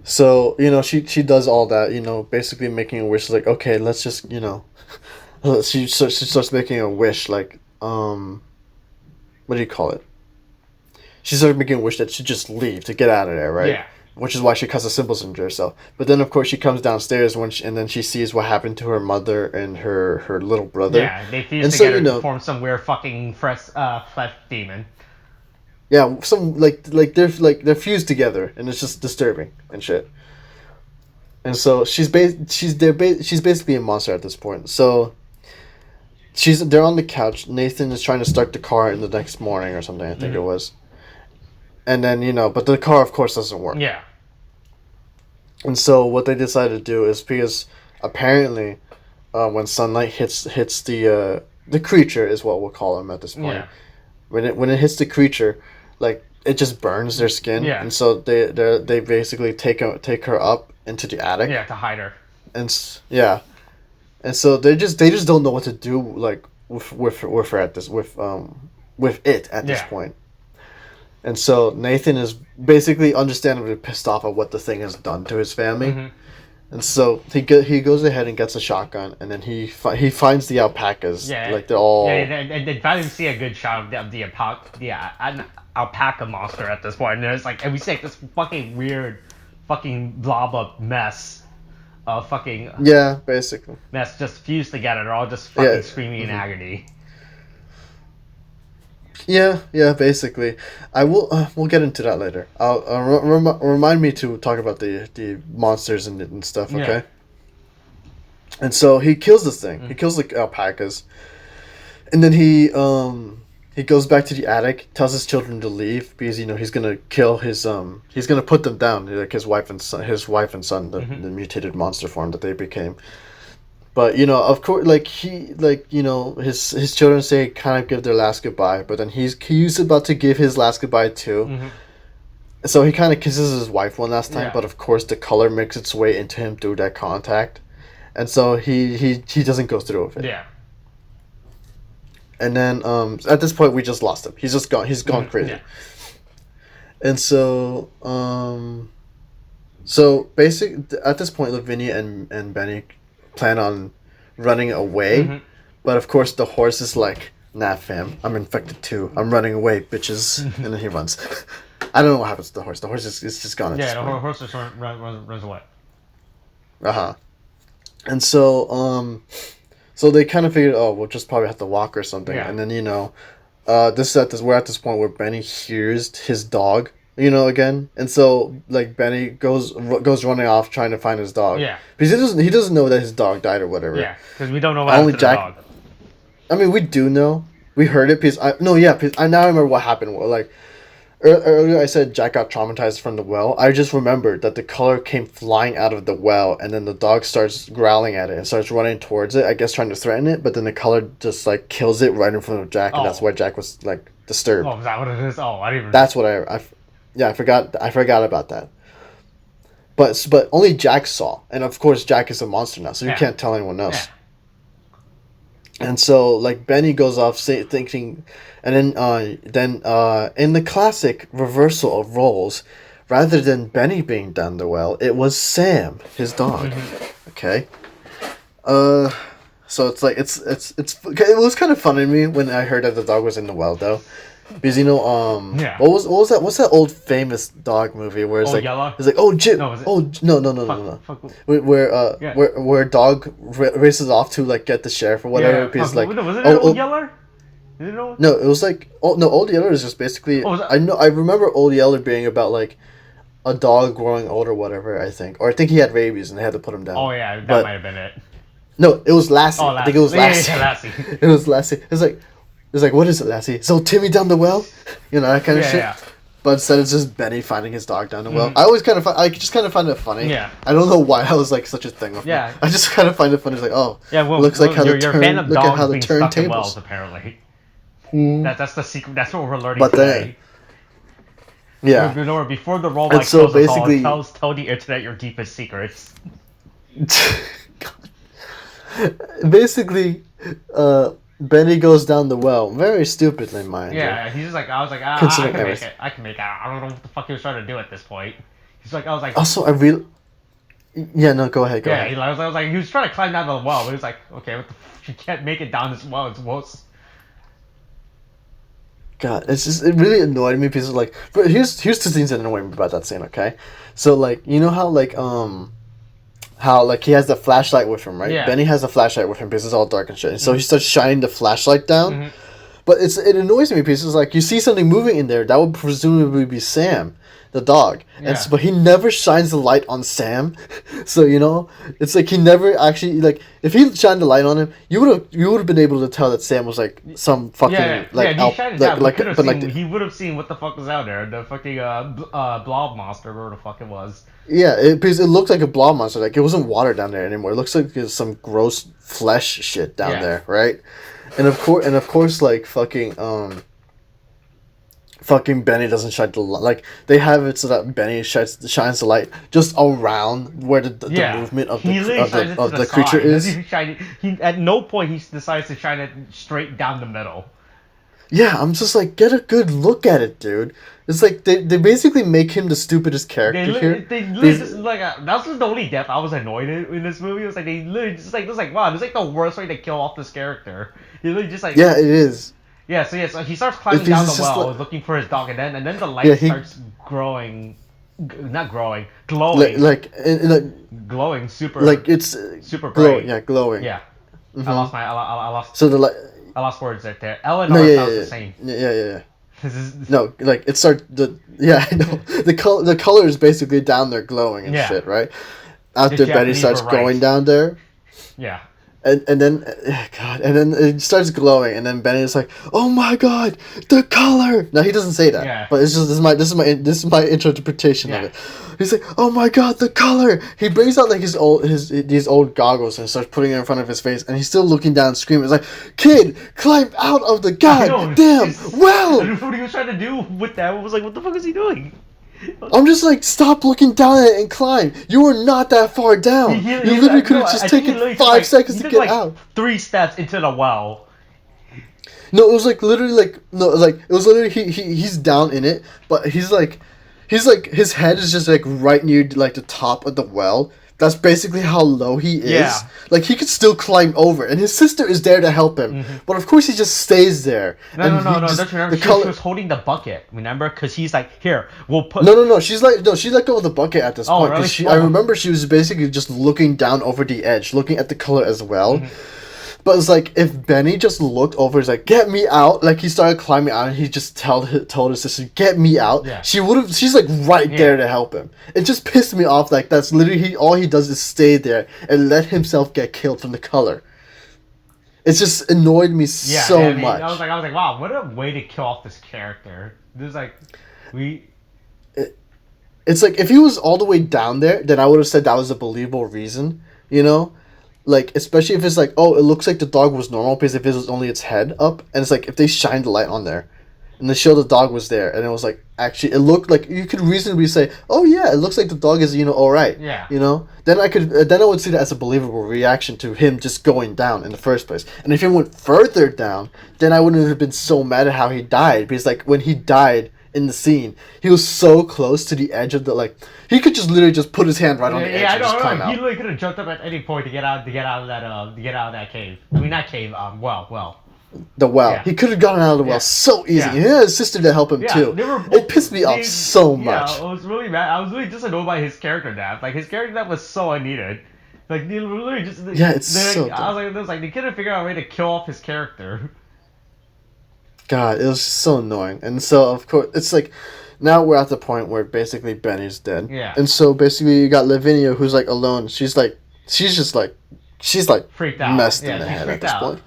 So she does all that, basically making a wish like, okay, let's just she starts making a wish like what do you call it? She started making a wish that she just leave to get out of there, right? Yeah. Which is why she cuts the symbols into herself. But then of course she comes downstairs and then she sees what happened to her mother and her little brother. Yeah, they fused together to form some weird fucking flesh demon. Yeah, some they're fused together, and it's just disturbing and shit. And so she's basically a monster at this point. So they're on the couch. Nathan is trying to start the car in the next morning or something. I think it was. And then but the car of course doesn't work. Yeah. And so what they decided to do is because apparently, when sunlight hits the creature is what we'll call him at this point. Yeah. When it hits the creature, like it just burns their skin, Yeah. and so they basically take her up into the attic. Yeah, to hide her. And so they just don't know what to do like with her at this with it at this point. And so Nathan is basically understandably pissed off at what the thing has done to his family. And so he goes ahead and gets a shotgun, and then he finds the alpacas. Yeah, like they're all. Yeah, and finally see a good shot of the alpaca monster at this point, and it's like, and we see like this fucking weird, fucking blob of mess, fucking basically mess just fused together. They're all just fucking screaming in agony. Yeah, basically. I will. We'll get into that later. I'll remind me to talk about the monsters and stuff. Okay. Yeah. And so he kills this thing. He kills the alpacas, and then he goes back to the attic, tells his children to leave because he's gonna kill his he's gonna put them down, like his wife and son, the mutated monster form that they became. But of course, his children say kind of give their last goodbye, but then he's about to give his last goodbye too. So he kind of kisses his wife one last time, but of course the color makes its way into him through that contact, and so he doesn't go through with it. Yeah. And then at this point we just lost him. He's just gone. He's gone crazy. Yeah. And so basically at this point Lavinia and Benny plan on running away, but of course the horse is like, nah fam, I'm infected too, I'm running away bitches. And then he runs. I don't know what happens to the horse. The horse is just gone. Yeah, the horse just runs away. And so so they kind of figured, we'll just probably have to walk or something. And then we're at this point where Benny hears his dog again, and so like Benny goes running off trying to find his dog. Yeah, because he doesn't know that his dog died or whatever. Yeah, because we don't know what happened to the dog. I mean, we do know. We heard it because I now remember what happened. Like earlier, I said Jack got traumatized from the well. I just remembered that the color came flying out of the well, and then the dog starts growling at it and starts running towards it. I guess trying to threaten it, but then the color just like kills it right in front of Jack, and that's why Jack was like disturbed. Oh, is that what it is? Oh, I didn't even. That's what I forgot about that. But only Jack saw, and of course Jack is a monster now, so you can't tell anyone else. Yeah. And so like Benny goes off thinking, and then in the classic reversal of roles, rather than Benny being down the well, it was Sam, his dog. Okay. So it's like it was kind of funny to me when I heard that the dog was in the well though. Because Yeah. what's that old famous dog movie where it's Old like Yeller? it's like oh Jim No, was it? oh no Fuck. Yeah. where a dog races off to like get the sheriff or whatever Yeah. because Fuck. like Was it oh, Old Yeller? Is it old? no, it was like Old Yeller is just basically Oh, was that- I remember Old Yeller being about like a dog growing old or whatever, I think. Or I think he had rabies and they had to put him down. Oh yeah, that But might have been it. no, it was Lassie. Oh, I think it was Lassie. Yeah, Lassie. It was Lassie. It was like what is it, Lassie? So Timmy down the well? You know, that kind of shit. Yeah. But instead it's just Benny finding his dog down the well. I just kind of find it funny. Yeah. I don't know why that was like such a thing with me. Yeah. I just kind of find it funny. It's like, oh, Yeah, well, looks like how you're a fan of dogs being stuck in turntables. wells, apparently. Mm. That's the secret. That's what we're learning But today. Yeah. Remember, before the robot And so kills us all, basically- tell the internet your deepest secrets. Basically, Benny goes down the well, very stupidly, mind you. Yeah, he's just like, I was like, I Considering can make everything. it. I can make it. I don't know what the fuck he was trying to do at this point. He's like, I was like, Also, I really. Yeah, no, go ahead. Go yeah, ahead. I was like, he was trying to climb down the well, but he was like, okay, what the fuck? You can't make it down this well. It's worse. God, it really annoyed me because like, but here's two things that annoy me about that scene. Okay, so like you know how like he has the flashlight with him, right? Yeah. Benny has the flashlight with him because it's all dark and shit. And so he starts shining the flashlight down. Mhm. But it annoys me because it's like you see something moving in there that would presumably be Sam, the dog. Yeah. But he never shines the light on Sam. So you know, it's like he never actually like if he shined the light on him, you would have been able to tell that Sam was like some fucking like he shined it down. he He would have seen what the fuck was out there. The fucking blob monster, whatever the fuck it was. yeah, because it looked like a blob monster. Like it wasn't water down there anymore. It looks like there's some gross flesh shit down Yeah. there, right? And of course, like fucking Benny doesn't shine the light. Like they have it so that Benny shines the light just around where the movement of the creature is. He at no point he decides to shine it straight down the middle. Yeah, I'm just like, get a good look at it, dude. It's like they basically make him the stupidest character here. They literally just like that was the only death I was annoyed in this movie. It was like they literally just like wow, this is like the worst way to kill off this character. He literally just like yeah, it is. Yeah, so he starts climbing down the well, looking for his dog, and then the light starts growing, not growing, glowing, glowing super, like it's super glow, bright. yeah, glowing. Yeah, Mhm. I lost. So the light. I lost words right there. Eleanor sounds the same. Yeah. This is No, like it starts I know the color is basically down there glowing and shit, right? After Betty starts going down there, yeah. and then it starts glowing, and then Benny's like, "Oh my god, the color!" No, he doesn't say that, Yeah. but it's just this is my interpretation of Yeah. it. He's like, "Oh my god, the color!" He brings out like these old goggles and starts putting it in front of his face, and he's still looking down, screaming. It's like, "Kid, climb out of the goddamn well!" And what he was trying to do with that was like, what the fuck is he doing? I'm just like, stop looking down at it and climb. You are not that far down. You literally could have just taken 5 seconds to get out. 3 steps into the well. No, it was like literally like it was literally he's down in it, but he's like his head is just like right near like the top of the well. That's basically how low he is. Yeah. Like he could still climb over, and his sister is there to help him. But of course he just stays there. No. Don't you remember? She was holding the bucket. Remember? Because he's like, here, we'll put. No. She let go of the bucket at this point. Really? I remember she was basically just looking down over the edge, looking at the color as well. But it's like if Benny just looked over, he's like, "Get me out!" Like he started climbing out, and he just told his sister, "Get me out." Yeah. She's like right there to help him. It just pissed me off. Like that's literally all he does is stay there and let himself get killed from the color. It just annoyed me so much. I was like, wow, what a way to kill off this character. There's like, It's like if he was all the way down there, then I would have said that was a believable reason, you know? Like, especially if it's like, oh, it looks like the dog was normal because if it was only its head up, and it's like if they shined the light on there, and they showed the dog was there, and it was like actually it looked like you could reasonably say, oh yeah, it looks like the dog is all right, Yeah. Then I would see that as a believable reaction to him just going down in the first place. And if he went further down, then I wouldn't have been so mad at how he died because like when he died in the scene, he was so close to the edge of the he could just literally just put his hand right on the edge and just climb out. He literally could have jumped up at any point to get out of that cave. I mean, not cave. Well. The well. Yeah. He could have gotten out of the well so easy. Yeah. He had his sister to help him too. They were both, it pissed me off so much. Yeah, I was really mad. I was really just annoyed by his character death. Like his character death was so unneeded. Like they literally just so I was like they couldn't figure out a way to kill off his character. God, it was so annoying. And so of course it's like now we're at the point where basically Benny's dead. Yeah. And so basically you got Lavinia who's like alone. She's like Freaked out. messed in the head at this point.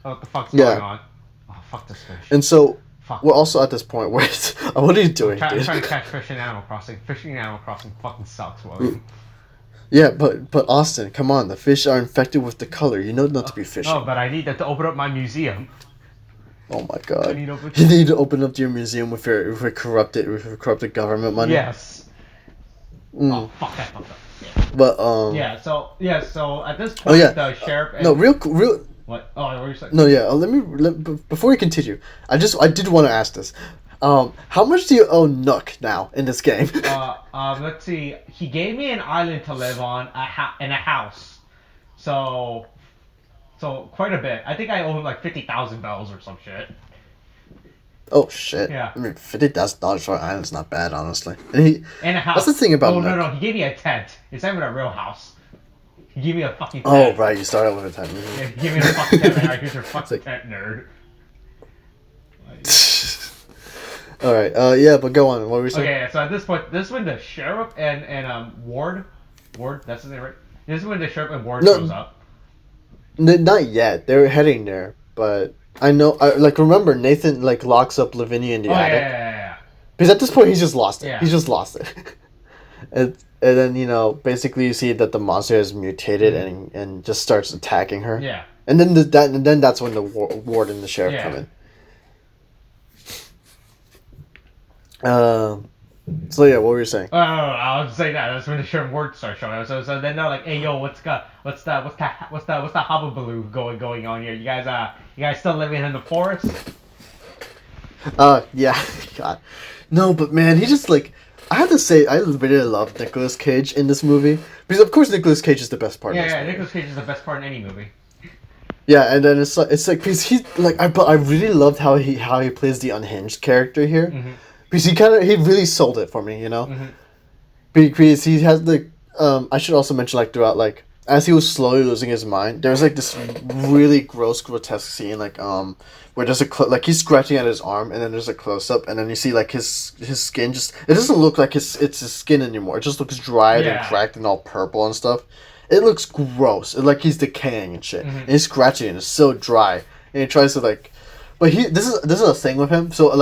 What the fuck's going on? Oh, fuck this fish. And so Fuck. we're also at this point where what are you doing, I'm dude? trying to catch fish in Animal Crossing. Fishing in Animal Crossing fucking sucks, William. Yeah, but Austin, come on, the fish are infected with the color. You know not to be fishing. Oh, but I need that to open up my museum. Oh my god. You need to open up your museum with your corrupted government money. Yes. Oh fuck that fucked up. But So at this point the sheriff and... No, real What? Oh, what were you saying? No, yeah. Before we continue, I did want to ask this. How much do you owe Nook now in this game? Let's see. He gave me an island to live on, and a house. So quite a bit. I think I owe him like 50,000 bells or some shit. Oh shit! Yeah. I mean, $50,000 for an island's not bad, honestly. And a house. That's the thing about Nook. No. He gave me a tent. It's not even a real house. He gave me a fucking tent. Oh right, you started with a tent. Yeah, he gave me a fucking tent. Alright, here's your fucking tent, nerd. All right. Yeah, but go on. What were you saying? Okay, so at this point, this is when the sheriff and Ward, that's his name, right? This is when the sheriff and Ward shows up. Not yet. They're heading there, but I know. Remember Nathan locks up Lavinia in the attic. Yeah. Because at this point he's just lost it. Yeah. He's just lost it. and then basically you see that the monster has mutated and just starts attacking her. Yeah. And then that's when the Ward and the sheriff come in. So yeah, what were you saying? Oh, I was saying that. That's when the sheriff and Ward start showing up. So then they're like, "Hey, yo, what's the hubbubaloo going on here? You guys still living in the forest?" Yeah, God, no, but man, he just I have to say, I really love Nicolas Cage in this movie because of course Nicolas Cage is the best part. Yeah, Nicolas Cage is the best part in any movie. Yeah, and then it's like because he's I really loved how he plays the unhinged character here. Mm-hmm. Because he really sold it for me, you know? Mm-hmm. Because he has I should also mention throughout as he was slowly losing his mind, there was this really gross, grotesque scene where there's he's scratching at his arm and then there's a close up and then you see his skin it doesn't look like it's his skin anymore. It just looks dried and cracked and all purple and stuff. It looks gross. He's decaying and shit. Mm-hmm. And he's scratching and it's so dry. And he tries to but this is a thing with him. So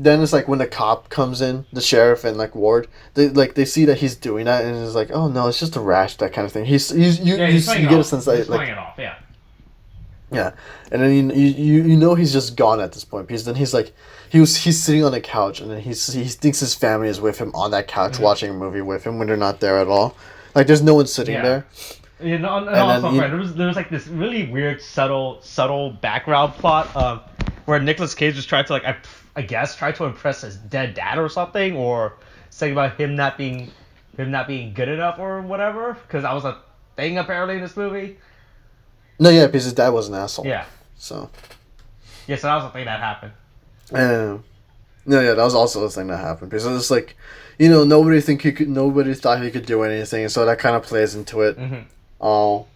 then it's when the cop comes in, the sheriff and Ward, they see that he's doing that and it's oh no, it's just a rash, that kind of thing. You get a sense that he's playing it off, yeah. Yeah, and then you know he's just gone at this point because then he's sitting on a couch and then he thinks his family is with him on that couch watching a movie with him when they're not there at all. There's no one sitting there. And also, there was this really weird subtle background plot where Nicolas Cage was trying to I guess try to impress his dead dad or something, or saying about him not being good enough or whatever, because that was a thing apparently in this movie. No, yeah, because his dad was an asshole. Yeah. So. Yeah, so that was a thing that happened. No, yeah, that was also a thing that happened because it's nobody thought he could do anything, so that kind of plays into it. Mm-hmm. Oh.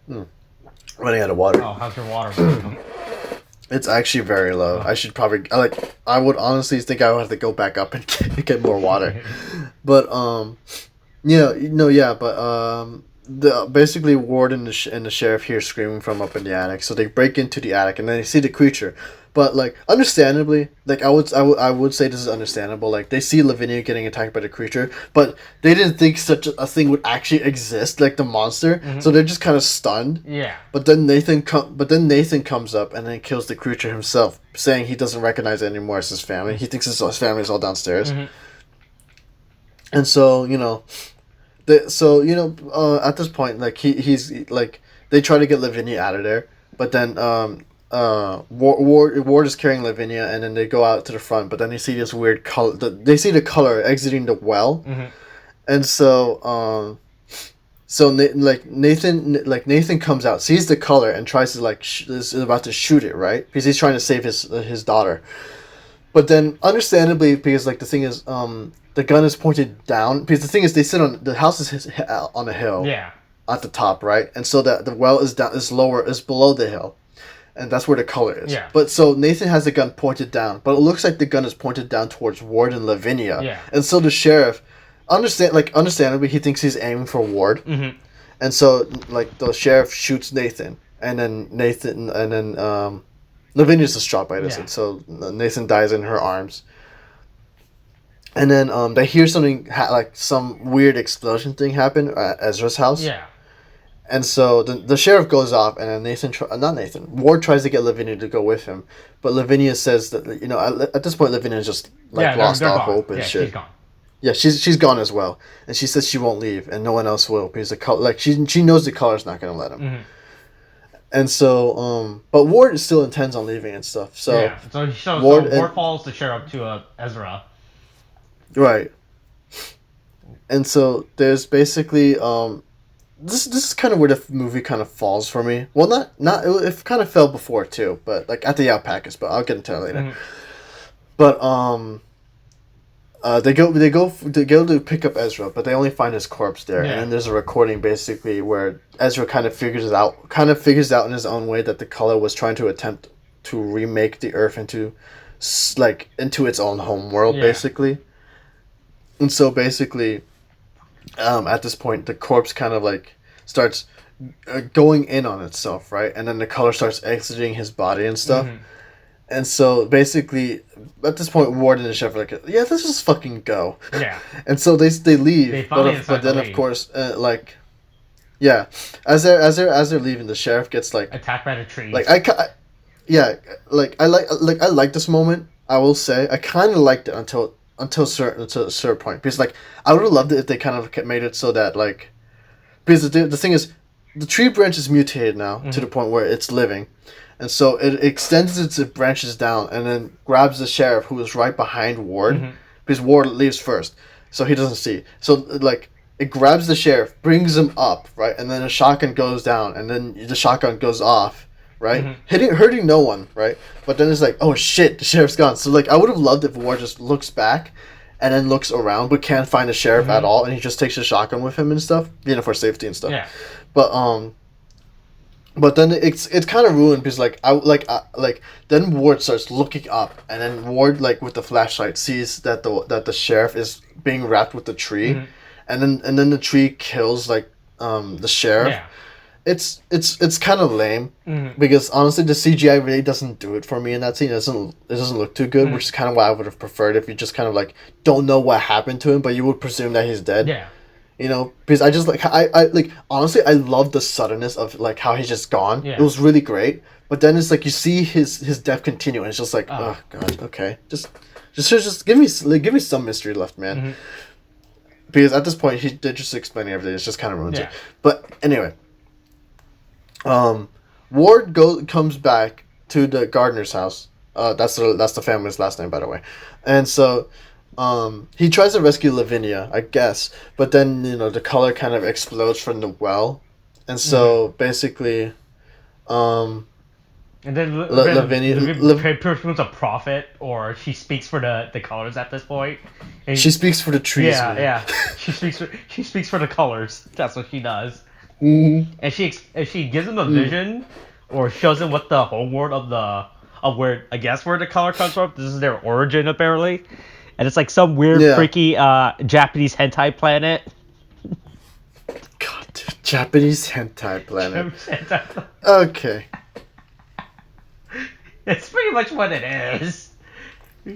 Running out of water. Oh, how's your water? It's actually very low. I should probably I would honestly think I would have to go back up and get more water. But basically Ward and the sheriff hear screaming from up in the attic, so they break into the attic and then they see the creature. But understandably, I would say this is understandable. They see Lavinia getting attacked by the creature, but they didn't think such a thing would actually exist, the monster. Mm-hmm. So they're just kind of stunned. Yeah. But then Nathan comes up and then kills the creature himself, saying he doesn't recognize it anymore as his family. He thinks his family is all downstairs. Mm-hmm. And so at this point, he's they try to get Lavinia out of there, but then Ward is carrying Lavinia, and then they go out to the front, but then they see this weird color. They see the color exiting the well, mm-hmm. And so So Nathan comes out, sees the color, and tries to is about to shoot it, right? Because he's trying to save his daughter. But then, understandably, because the thing is, the gun is pointed down. Because the thing is, they sit on the house is on a hill. Yeah. At the top, right, and so that the well is below the hill, and that's where the color is. Yeah. But so Nathan has the gun pointed down, but it looks like the gun is pointed down towards Ward and Lavinia. Yeah. And so the sheriff, understandably, he thinks he's aiming for Ward. Mm-hmm. And so the sheriff shoots Nathan, and then Lavinia's distraught by this, and so Nathan dies in her arms. And then they hear something some weird explosion thing happen at Ezra's house. Yeah. And so the sheriff goes off, and then Ward tries to get Lavinia to go with him, but Lavinia says that at this point Lavinia's just lost all hope and shit. She's gone. Yeah, she's gone as well, and she says she won't leave, and no one else will because the color, she knows the color's not gonna let him. Mm-hmm. And so but Ward still intends on leaving and stuff. So Ward follows the sheriff to Ezra. Right. And so there's basically this is kind of where the movie kind of falls for me. Well, not it kind of fell before too, but at the alpacas. But I'll get into that later. Mm-hmm. But they go to pick up Ezra, but they only find his corpse there. Yeah. And then there's a recording basically where Ezra kind of figures out in his own way that the color was trying to attempt to remake the Earth into its own home world, basically. And so basically, at this point, the corpse kind of starts going in on itself, right? And then the color starts exiting his body and stuff. Mm-hmm. And so basically, at this point, Ward and the sheriff are like, "Yeah, let's just fucking go." Yeah. And so they leave, but then of course, as they're leaving, the sheriff gets attacked by the tree. I like this moment. I will say I kind of liked it until a certain point, because I would have loved it if they kind of made it so that because the thing is, the tree branch is mutated now to the point where it's living, and so it extends its branches down and then grabs the sheriff who is right behind Ward, because Ward leaves first, so he doesn't see. So it grabs the sheriff, brings him up, right, and then the shotgun goes down, and then the shotgun goes off. Right, hurting no one, right? But then it's oh shit, the sheriff's gone. So I would have loved if Ward just looks back, and then looks around, but can't find the sheriff at all, and he just takes the shotgun with him and stuff, for safety and stuff. Yeah. But then it's kind of ruined because then Ward starts looking up, and then Ward with the flashlight sees that the sheriff is being wrapped with the tree, and then the tree kills the sheriff. Yeah. It's kind of lame because honestly the CGI really doesn't do it for me in that scene. It doesn't look too good, which is kind of why I would have preferred if you just kind of don't know what happened to him, but you would presume that he's dead. Yeah. Because I just I honestly I love the suddenness of how he's just gone. Yeah. It was really great, but then it's you see his death continue, and it's just oh god, okay, just give me some mystery left, man. Because at this point they're just explaining everything. It's just kind of ruins it. But anyway. Ward comes back to the gardener's house. That's the family's last name, by the way. And so, he tries to rescue Lavinia, I guess, but then the color kind of explodes from the well, and so basically, and then Lavinia becomes a prophet, or she speaks for the colors at this point. And she speaks for the trees. Yeah, yeah. She speaks for the colors. That's what she does. And she gives him a vision, or shows him what the homeworld of where the color comes from. This is their origin apparently, and it's some weird freaky Japanese hentai planet. God, dude, Japanese hentai planet. Okay. It's pretty much what it is.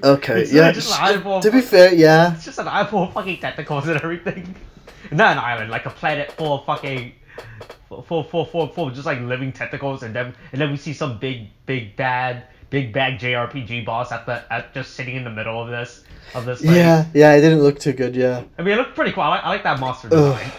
Okay, it's to be fair, yeah. It's just an island full of fucking tentacles and everything. Not an island, a planet full of fucking full just living tentacles, and then we see some big bad JRPG boss at just sitting in the middle of this place. Yeah, it didn't look too good. Yeah. I mean, it looked pretty cool. I like that monster design.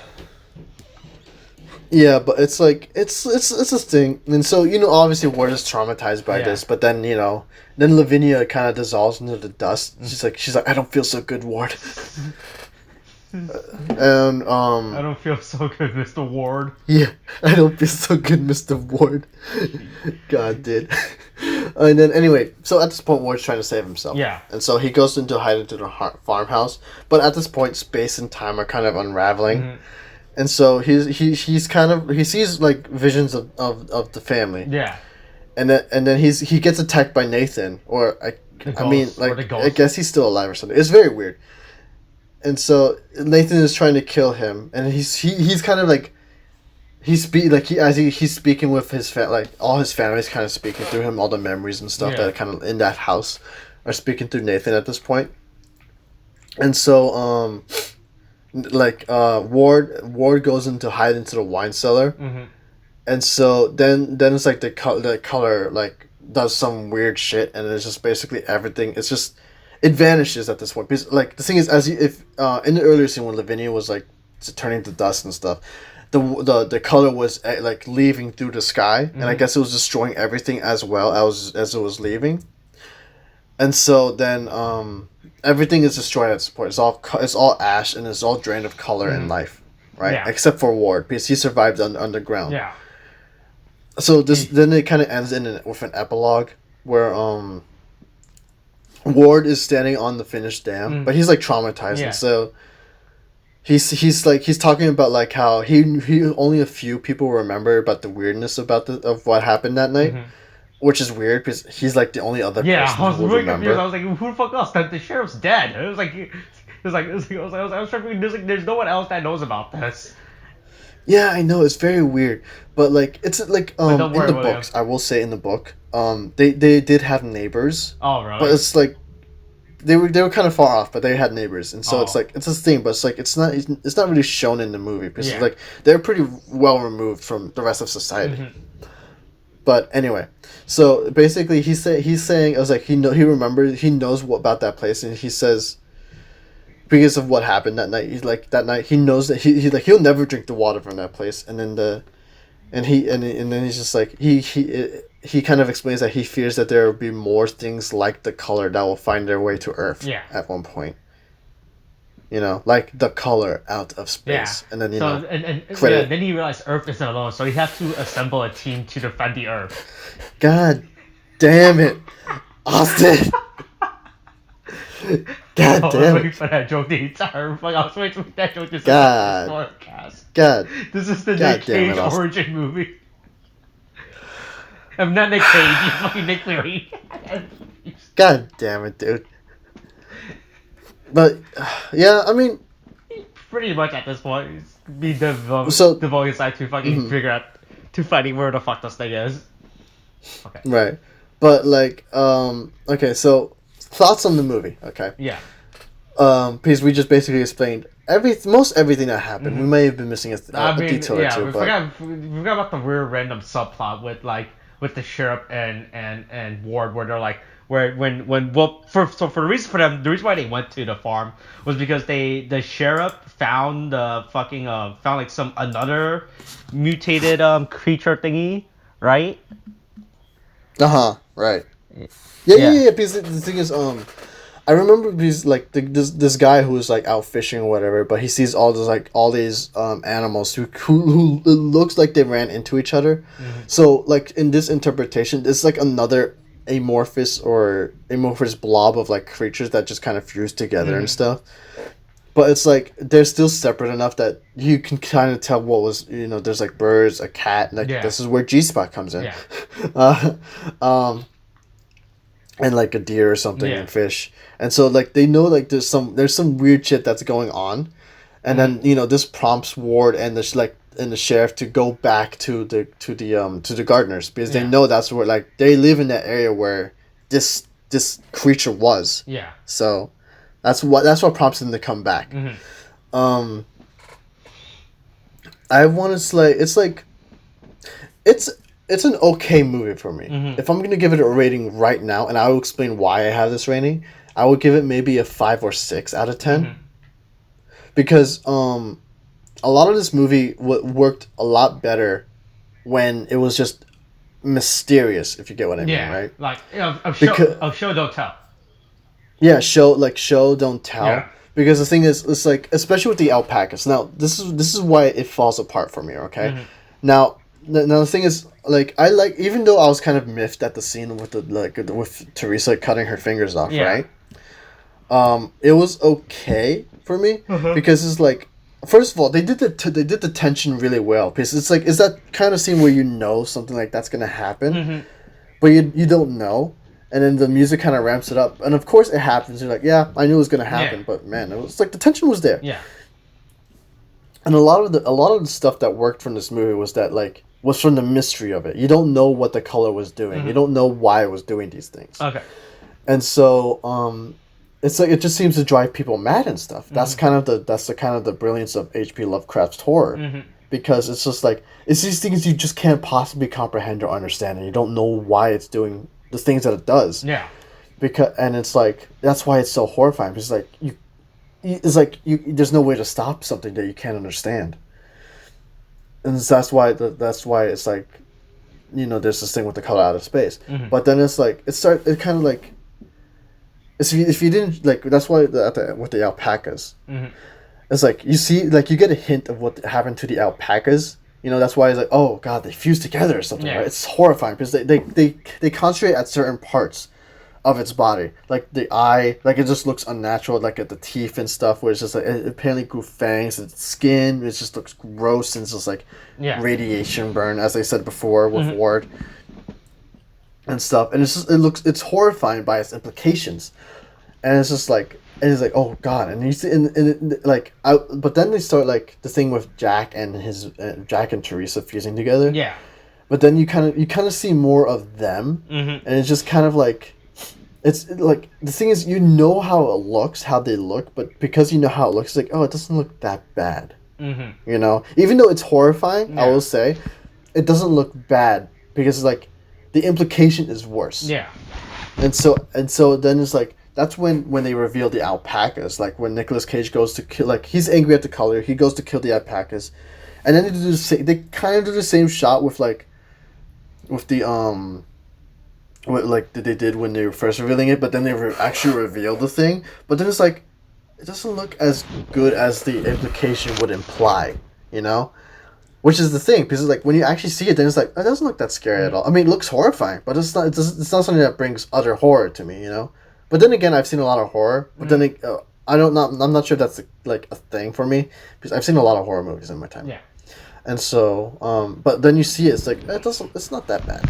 Yeah, but it's it's this thing, and so obviously Ward is traumatized by this, but then then Lavinia kind of dissolves into the dust. She's like I don't feel so good, Ward. And I don't feel so good, Mr. Ward. yeah, I don't feel so good, Mr. Ward. God did. And then anyway, so at this point, Ward's trying to save himself. Yeah. And so he goes into hide into the farmhouse. But at this point, space and time are kind of unraveling. Mm-hmm. And so he's kind of he sees like visions of the family. Yeah. And then he gets attacked by Nathan, or I guess he's still alive or something. It's very weird. And so Nathan is trying to kill him, and he's kind of like he's speaking with his all his family's kind of speaking through him, all the memories and stuff that are kind of in that house are speaking through Nathan at this point. And so Ward goes into hide into the wine cellar. Mm-hmm. And so then it's like the color like does some weird shit, and it's just basically everything. It's just it vanishes at this point. Because like the thing is, if in the earlier scene when Lavinia was like turning to dust and stuff, the color was like leaving through the sky, and I guess it was destroying everything as well as it was leaving. And so then everything is destroyed at this point. It's all ash, and it's all drained of color and life, right? Yeah. Except for Ward, because he survived underground. Yeah. So then it kind of ends with an epilogue where Ward is standing on the finished dam, but he's like traumatized, and so he's talking about like how he only a few people remember about the weirdness of what happened that night, which is weird because he's like the only other person I was who would really remember. confused. I was like, who the fuck else? The sheriff's dead. I was trying to there's no one else that knows about this. Yeah, I know, it's very weird, but like it's like in don't worry, the William. books, I will say in the book, they did have neighbors. Oh, really? But it's like they were kind of far off, but they had neighbors, and so it's like it's a thing, but it's like it's not really shown in the movie because it's like they're pretty well removed from the rest of society. But anyway, so basically he's saying I was like he remembers, he knows about that place, and he says because of what happened that night, he knows that he'll never drink the water from that place, and then then he's just like he kind of explains that he fears that there will be more things like the color that will find their way to Earth at one point. You know, like the color out of space, and then then he realized Earth isn't alone, so he has to assemble a team to defend the Earth. God damn it, Austin! God damn it! I was waiting for that joke the entire. Like I was waiting for that joke to SPOILERCAST. God. This is the Nick Cage origin movie. I'm not Nick Cage, you fucking Nick Fury. God damn it, dude. But yeah, I mean, pretty much at this point, it's be devoting aside to fucking figure out to finding where the fuck this thing is. Okay. Right, but like, okay, so thoughts on the movie, okay? Yeah. Because we just basically explained most everything that happened. We may have been missing a detail or two, we forgot about the weird random subplot with the sheriff and Ward, where they're like, for the reason why they went to the farm was because the sheriff found found like some another mutated creature thingy, right? Right. Yeah. Because the thing is, I remember because like this guy who was like out fishing or whatever, but he sees all these animals who it looks like they ran into each other. So like in this interpretation, it's like another amorphous blob of like creatures that just kind of fuse together and stuff. But it's like they're still separate enough that you can kind of tell what was, there's like birds, a cat, like this is where G-Spot comes in. And like a deer or something and fish. And so like they know like there's some weird shit that's going on. And then, this prompts Ward and the sheriff to go back to the gardeners because they know that's where like they live in that area where this creature was. Yeah. So that's what prompts them to come back. I want to say it's an okay movie for me. If I'm gonna give it a rating right now, and I will explain why I have this rating, I would give it maybe a 5 or 6 out of 10. Because a lot of this movie worked a lot better when it was just mysterious, if you get what I mean, right? Like of show don't tell. Yeah, show don't tell. Yeah. Because the thing is, it's like, especially with the alpacas. Now, this is why it falls apart for me. Okay, now the thing is, like, I like, even though I was kind of miffed at the scene with the, like, with Teresa cutting her fingers off, right? It was okay for me because it's like, first of all, they did the tension really well, because it's like, is that kind of scene where you know something like that's gonna happen, but you don't know. And then the music kind of ramps it up, and of course it happens. You're like, yeah, I knew it was gonna happen, but man, it was like the tension was there. Yeah. And a lot of the stuff that worked from this movie was from the mystery of it. You don't know what the color was doing. You don't know why it was doing these things. Okay. And so it's like, it just seems to drive people mad and stuff. That's kind of the brilliance of H.P. Lovecraft's horror, because it's just like, it's these things you just can't possibly comprehend or understand, and you don't know why it's doing the things that it does. Yeah. And it's like, that's why it's so horrifying, because there's no way to stop something that you can't understand. And that's why it's like, there's this thing with the color out of space. But then it's like, it kind of like, if you didn't, like, that's why with the alpacas, it's like, you see, like, you get a hint of what happened to the alpacas. That's why it's like, oh god, they fuse together or something, right? It's horrifying, because they concentrate at certain parts of its body, like the eye, like, it just looks unnatural, like at the teeth and stuff, where it's just like, it apparently grew fangs. Its skin, it just looks gross, and it's just like radiation burn, as I said before with Ward and stuff, and it's horrifying by its implications, and it's just like, oh god, and you see, but then they start, like, the thing with Jack and Teresa fusing together. Yeah. But then you kind of see more of them, and it's just kind of like, it's like, the thing is, how they look, but because you know how it looks, it's like, oh, it doesn't look that bad. Even though it's horrifying, I will say, it doesn't look bad, because it's like, the implication is worse. Yeah. And so then it's like, that's when they reveal the alpacas, like, when Nicolas Cage goes to kill, like, he's angry at the color, he goes to kill the alpacas, and then they kind of do the same shot with the that they did when they were first revealing it, but then they actually reveal the thing. But then it's like, it doesn't look as good as the implication would imply, Which is the thing, because it's like, when you actually see it, then it's like, it doesn't look that scary at all. I mean, it looks horrifying, but it's not something that brings utter horror to me, But then again, I've seen a lot of horror, but then I'm not sure that's like a thing for me, because I've seen a lot of horror movies in my time. Yeah. And so, but then you see it, it's like, it's not that bad,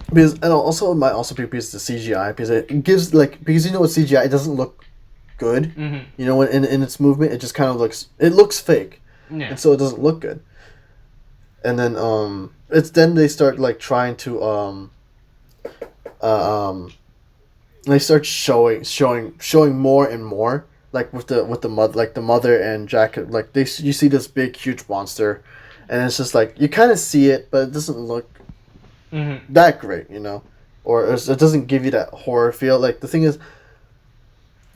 Because, and also, it might also be because of the CGI, because it gives, like, because with CGI, it doesn't look good, in its movement, it just kind of looks fake, and so it doesn't look good. And then, then they start, like, trying to, they start showing more and more, like, with the mother and Jack, like, you see this big, huge monster, and it's just like, you kind of see it, but it doesn't look that great, or it doesn't give you that horror feel. Like, the thing is,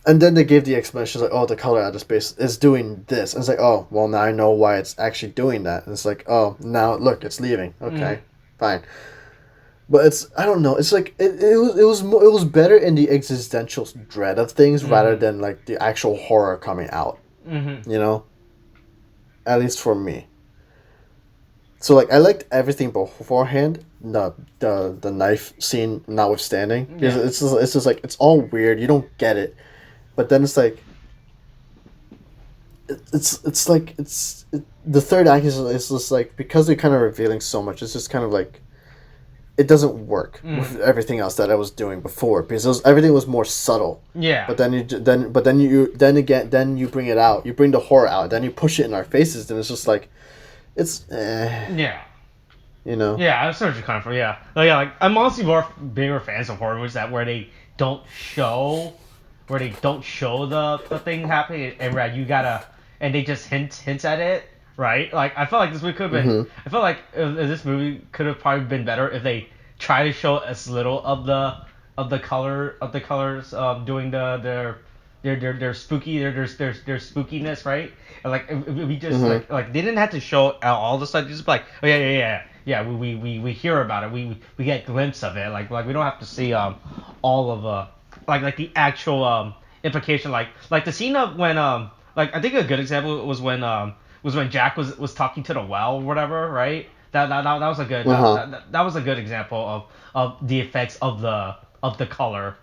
and then they gave the explanation, like, oh, the color out of space is doing this, and it's like, oh, well, now I know why it's actually doing that, and it's like, oh, now look, it's leaving. Okay, fine. But I don't know, it's like, it was better in the existential dread of things rather than, like, the actual horror coming out. At least for me. So, like, I liked everything beforehand, the knife scene notwithstanding, because it's just like, it's all weird, you don't get it, but then it's like, the third act is just like, because they're kind of revealing so much, it's just kind of like, it doesn't work with everything else that I was doing before, because everything was more subtle. Yeah. But then you bring it out, you bring the horror out, then you push it in our faces, and it's just like, it's Yeah. Yeah, I see what you're coming from. Yeah. Like, I'm honestly bigger fans of horror movies where they don't show the thing happening, and and they just hint at it, right? Like, I felt like this movie could have been. I felt like this movie could have probably been better if they try to show as little of the colors doing their spooky their spookiness, right? And, like, if we just like they didn't have to show all the stuff. Just like, oh yeah, we hear about it. We get a glimpse of it. Like we don't have to see all of like the actual implication, like the scene of when like I think a good example was when Jack was talking to the well or whatever, right? That was a good that was a good example of the effects of the color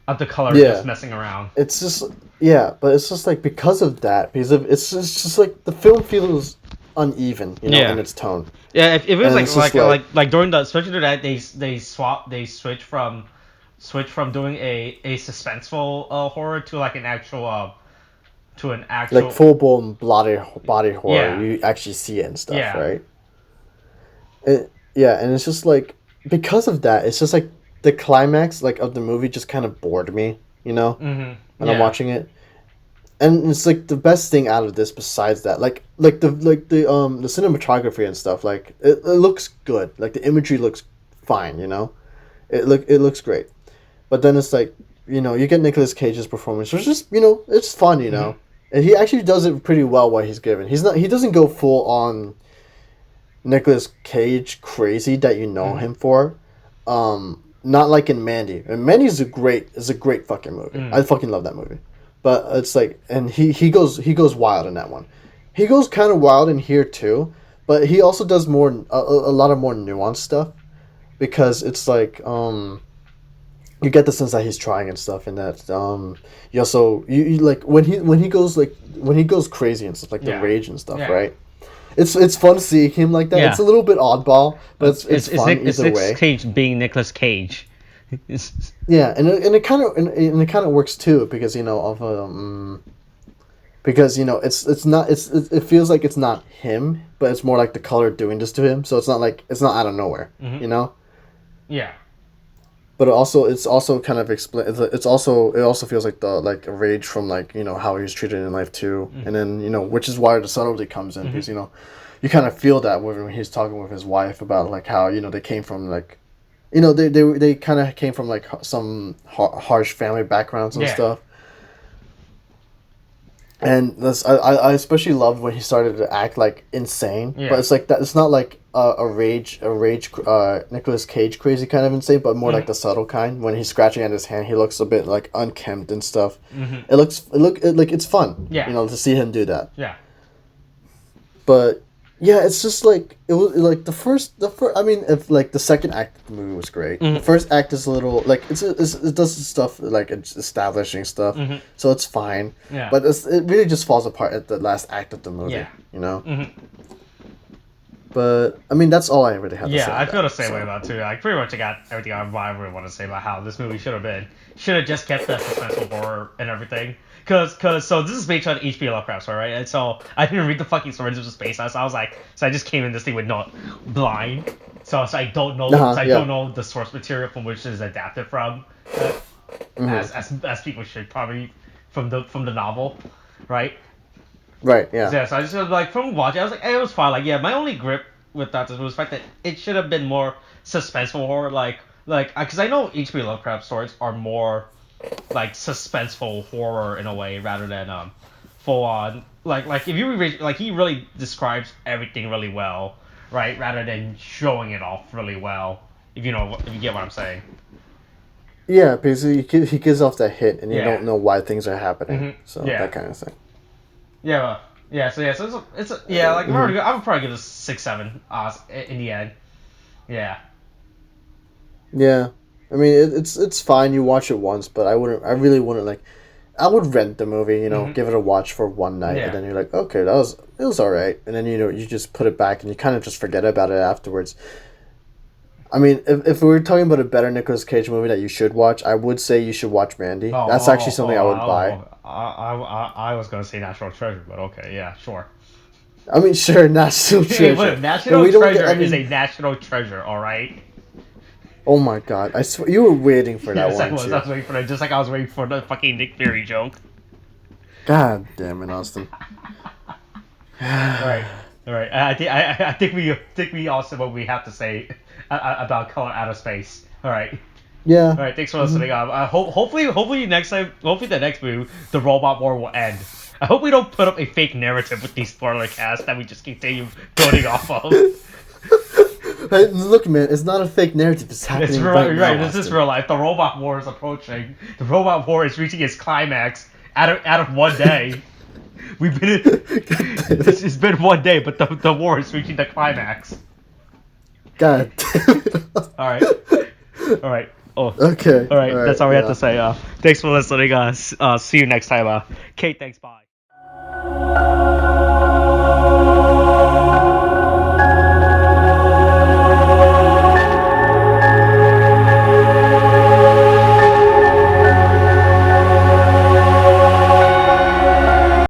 just Yeah. messing around. It's just yeah, but it's just like because of that, because of it's just like the film feels uneven, you know, in Yeah. its tone. Yeah, if it was And it's just like during the especially during that they switch from doing a suspenseful horror to like an actual like full blown body horror. yeah You actually see it and stuff, yeah right? Yeah, and it's just like because of that, it's just like the climax like of the movie just kind of bored me, you know, when I'm yeah watching it. And it's like the best thing out of this besides that, the cinematography and stuff, like it looks good. Like the imagery looks fine, you know. It looks great. But then it's like, you know, you get Nicolas Cage's performance, which is, you know, it's fun, you know. And he actually does it pretty well what he's given. He doesn't go full on Nicolas Cage crazy that you know him for. Not like in Mandy. And Mandy is a great fucking movie. I fucking love that movie. But it's like, and he goes wild in that one. He goes kind of wild in here too, but he also does more a lot of more nuanced stuff because it's like you get the sense that he's trying and stuff, and that you also you like when he goes crazy and stuff like the rage and stuff, right? It's fun seeing him like that. Yeah. It's a little bit oddball, but it's fun it's either Nick way. Cage being Nicolas Cage. Yeah, and it kind of works too because you know because you know it feels like it's not him, but it's more like the color doing this to him. So it's not out of nowhere, you know. Yeah. But it's also kind of it also feels like a rage from like, you know, how he was treated in life too, and then, you know, which is why the subtlety comes in because, you know, you kind of feel that when he's talking with his wife about like how, you know, they came from like, you know, they kind of came from like some harsh family backgrounds and stuff. And I especially loved when he started to act like insane, but it's like that. It's not like a rage Nicolas Cage crazy kind of insane, but more like the subtle kind. When he's scratching at his hand, he looks a bit like unkempt and stuff. It's fun, you know, to see him do that. Yeah. But yeah, it's just like it was like the first. I mean, if like the second act of the movie was great. The first act is a little like it does stuff like it's establishing stuff, so it's fine. Yeah. But it really just falls apart at the last act of the movie. Yeah. You know. But I mean, that's all I really have to say. Yeah, I feel the about same way about it too. Like pretty much I got everything I really want to say about how this movie should have just kept the suspenseful horror and everything. Cause so this is based on H.P. Lovecraft story, right? And so I didn't read the fucking stories of the space. So I was like, so I just came in this thing with not blind. So I don't know, don't know the source material from which it is adapted from, as people should probably from the novel, right? Right. Yeah. Yeah. So I just like from watching, I was like, it was fine. Like, yeah, my only grip with that was the fact that it should have been more suspenseful horror, like because I know H.P. Lovecraft stories are more like suspenseful horror in a way rather than full on like if you read, like he really describes everything really well, right, rather than showing it off really well, if you get what I'm saying. Yeah, because he gives off that hint and you don't know why things are happening, so that kind of thing. So it's like I would probably give this 6-7 in the end. Yeah. Yeah, I mean it's fine. You watch it once, but I really wouldn't like. I would rent the movie, you know, give it a watch for one night, and then you're like, okay, it was all right, and then you know you just put it back and you kind of just forget about it afterwards. I mean, if we were talking about a better Nicolas Cage movie that you should watch, I would say you should watch Mandy. That's actually something I would buy. I was gonna say National Treasure, but okay, yeah, sure. I mean, sure, National Treasure. Wait, National Treasure is a national treasure, all right. Oh my god! I swear you were waiting for that one. I was waiting for it, just like I was waiting for the fucking Nick Fury joke. God damn it, Austin. All right. I think we all said what we have to say about Color Out of Space. All right. Yeah. All right. Thanks for listening. Hopefully the next movie, the robot war will end. I hope we don't put up a fake narrative with these spoiler casts that we just continue building off of. Hey, look, man, it's not a fake narrative. It's happening It's real, right now. right. This is real life. The robot war is approaching. The robot war is reaching its climax out of one day. We've been. It's been one day, but the war is reaching the climax. God. All right. All right. Oh. Okay. All right. That's all we have yeah. to say. Thanks for listening. See you next time. Kate, thanks. Bye.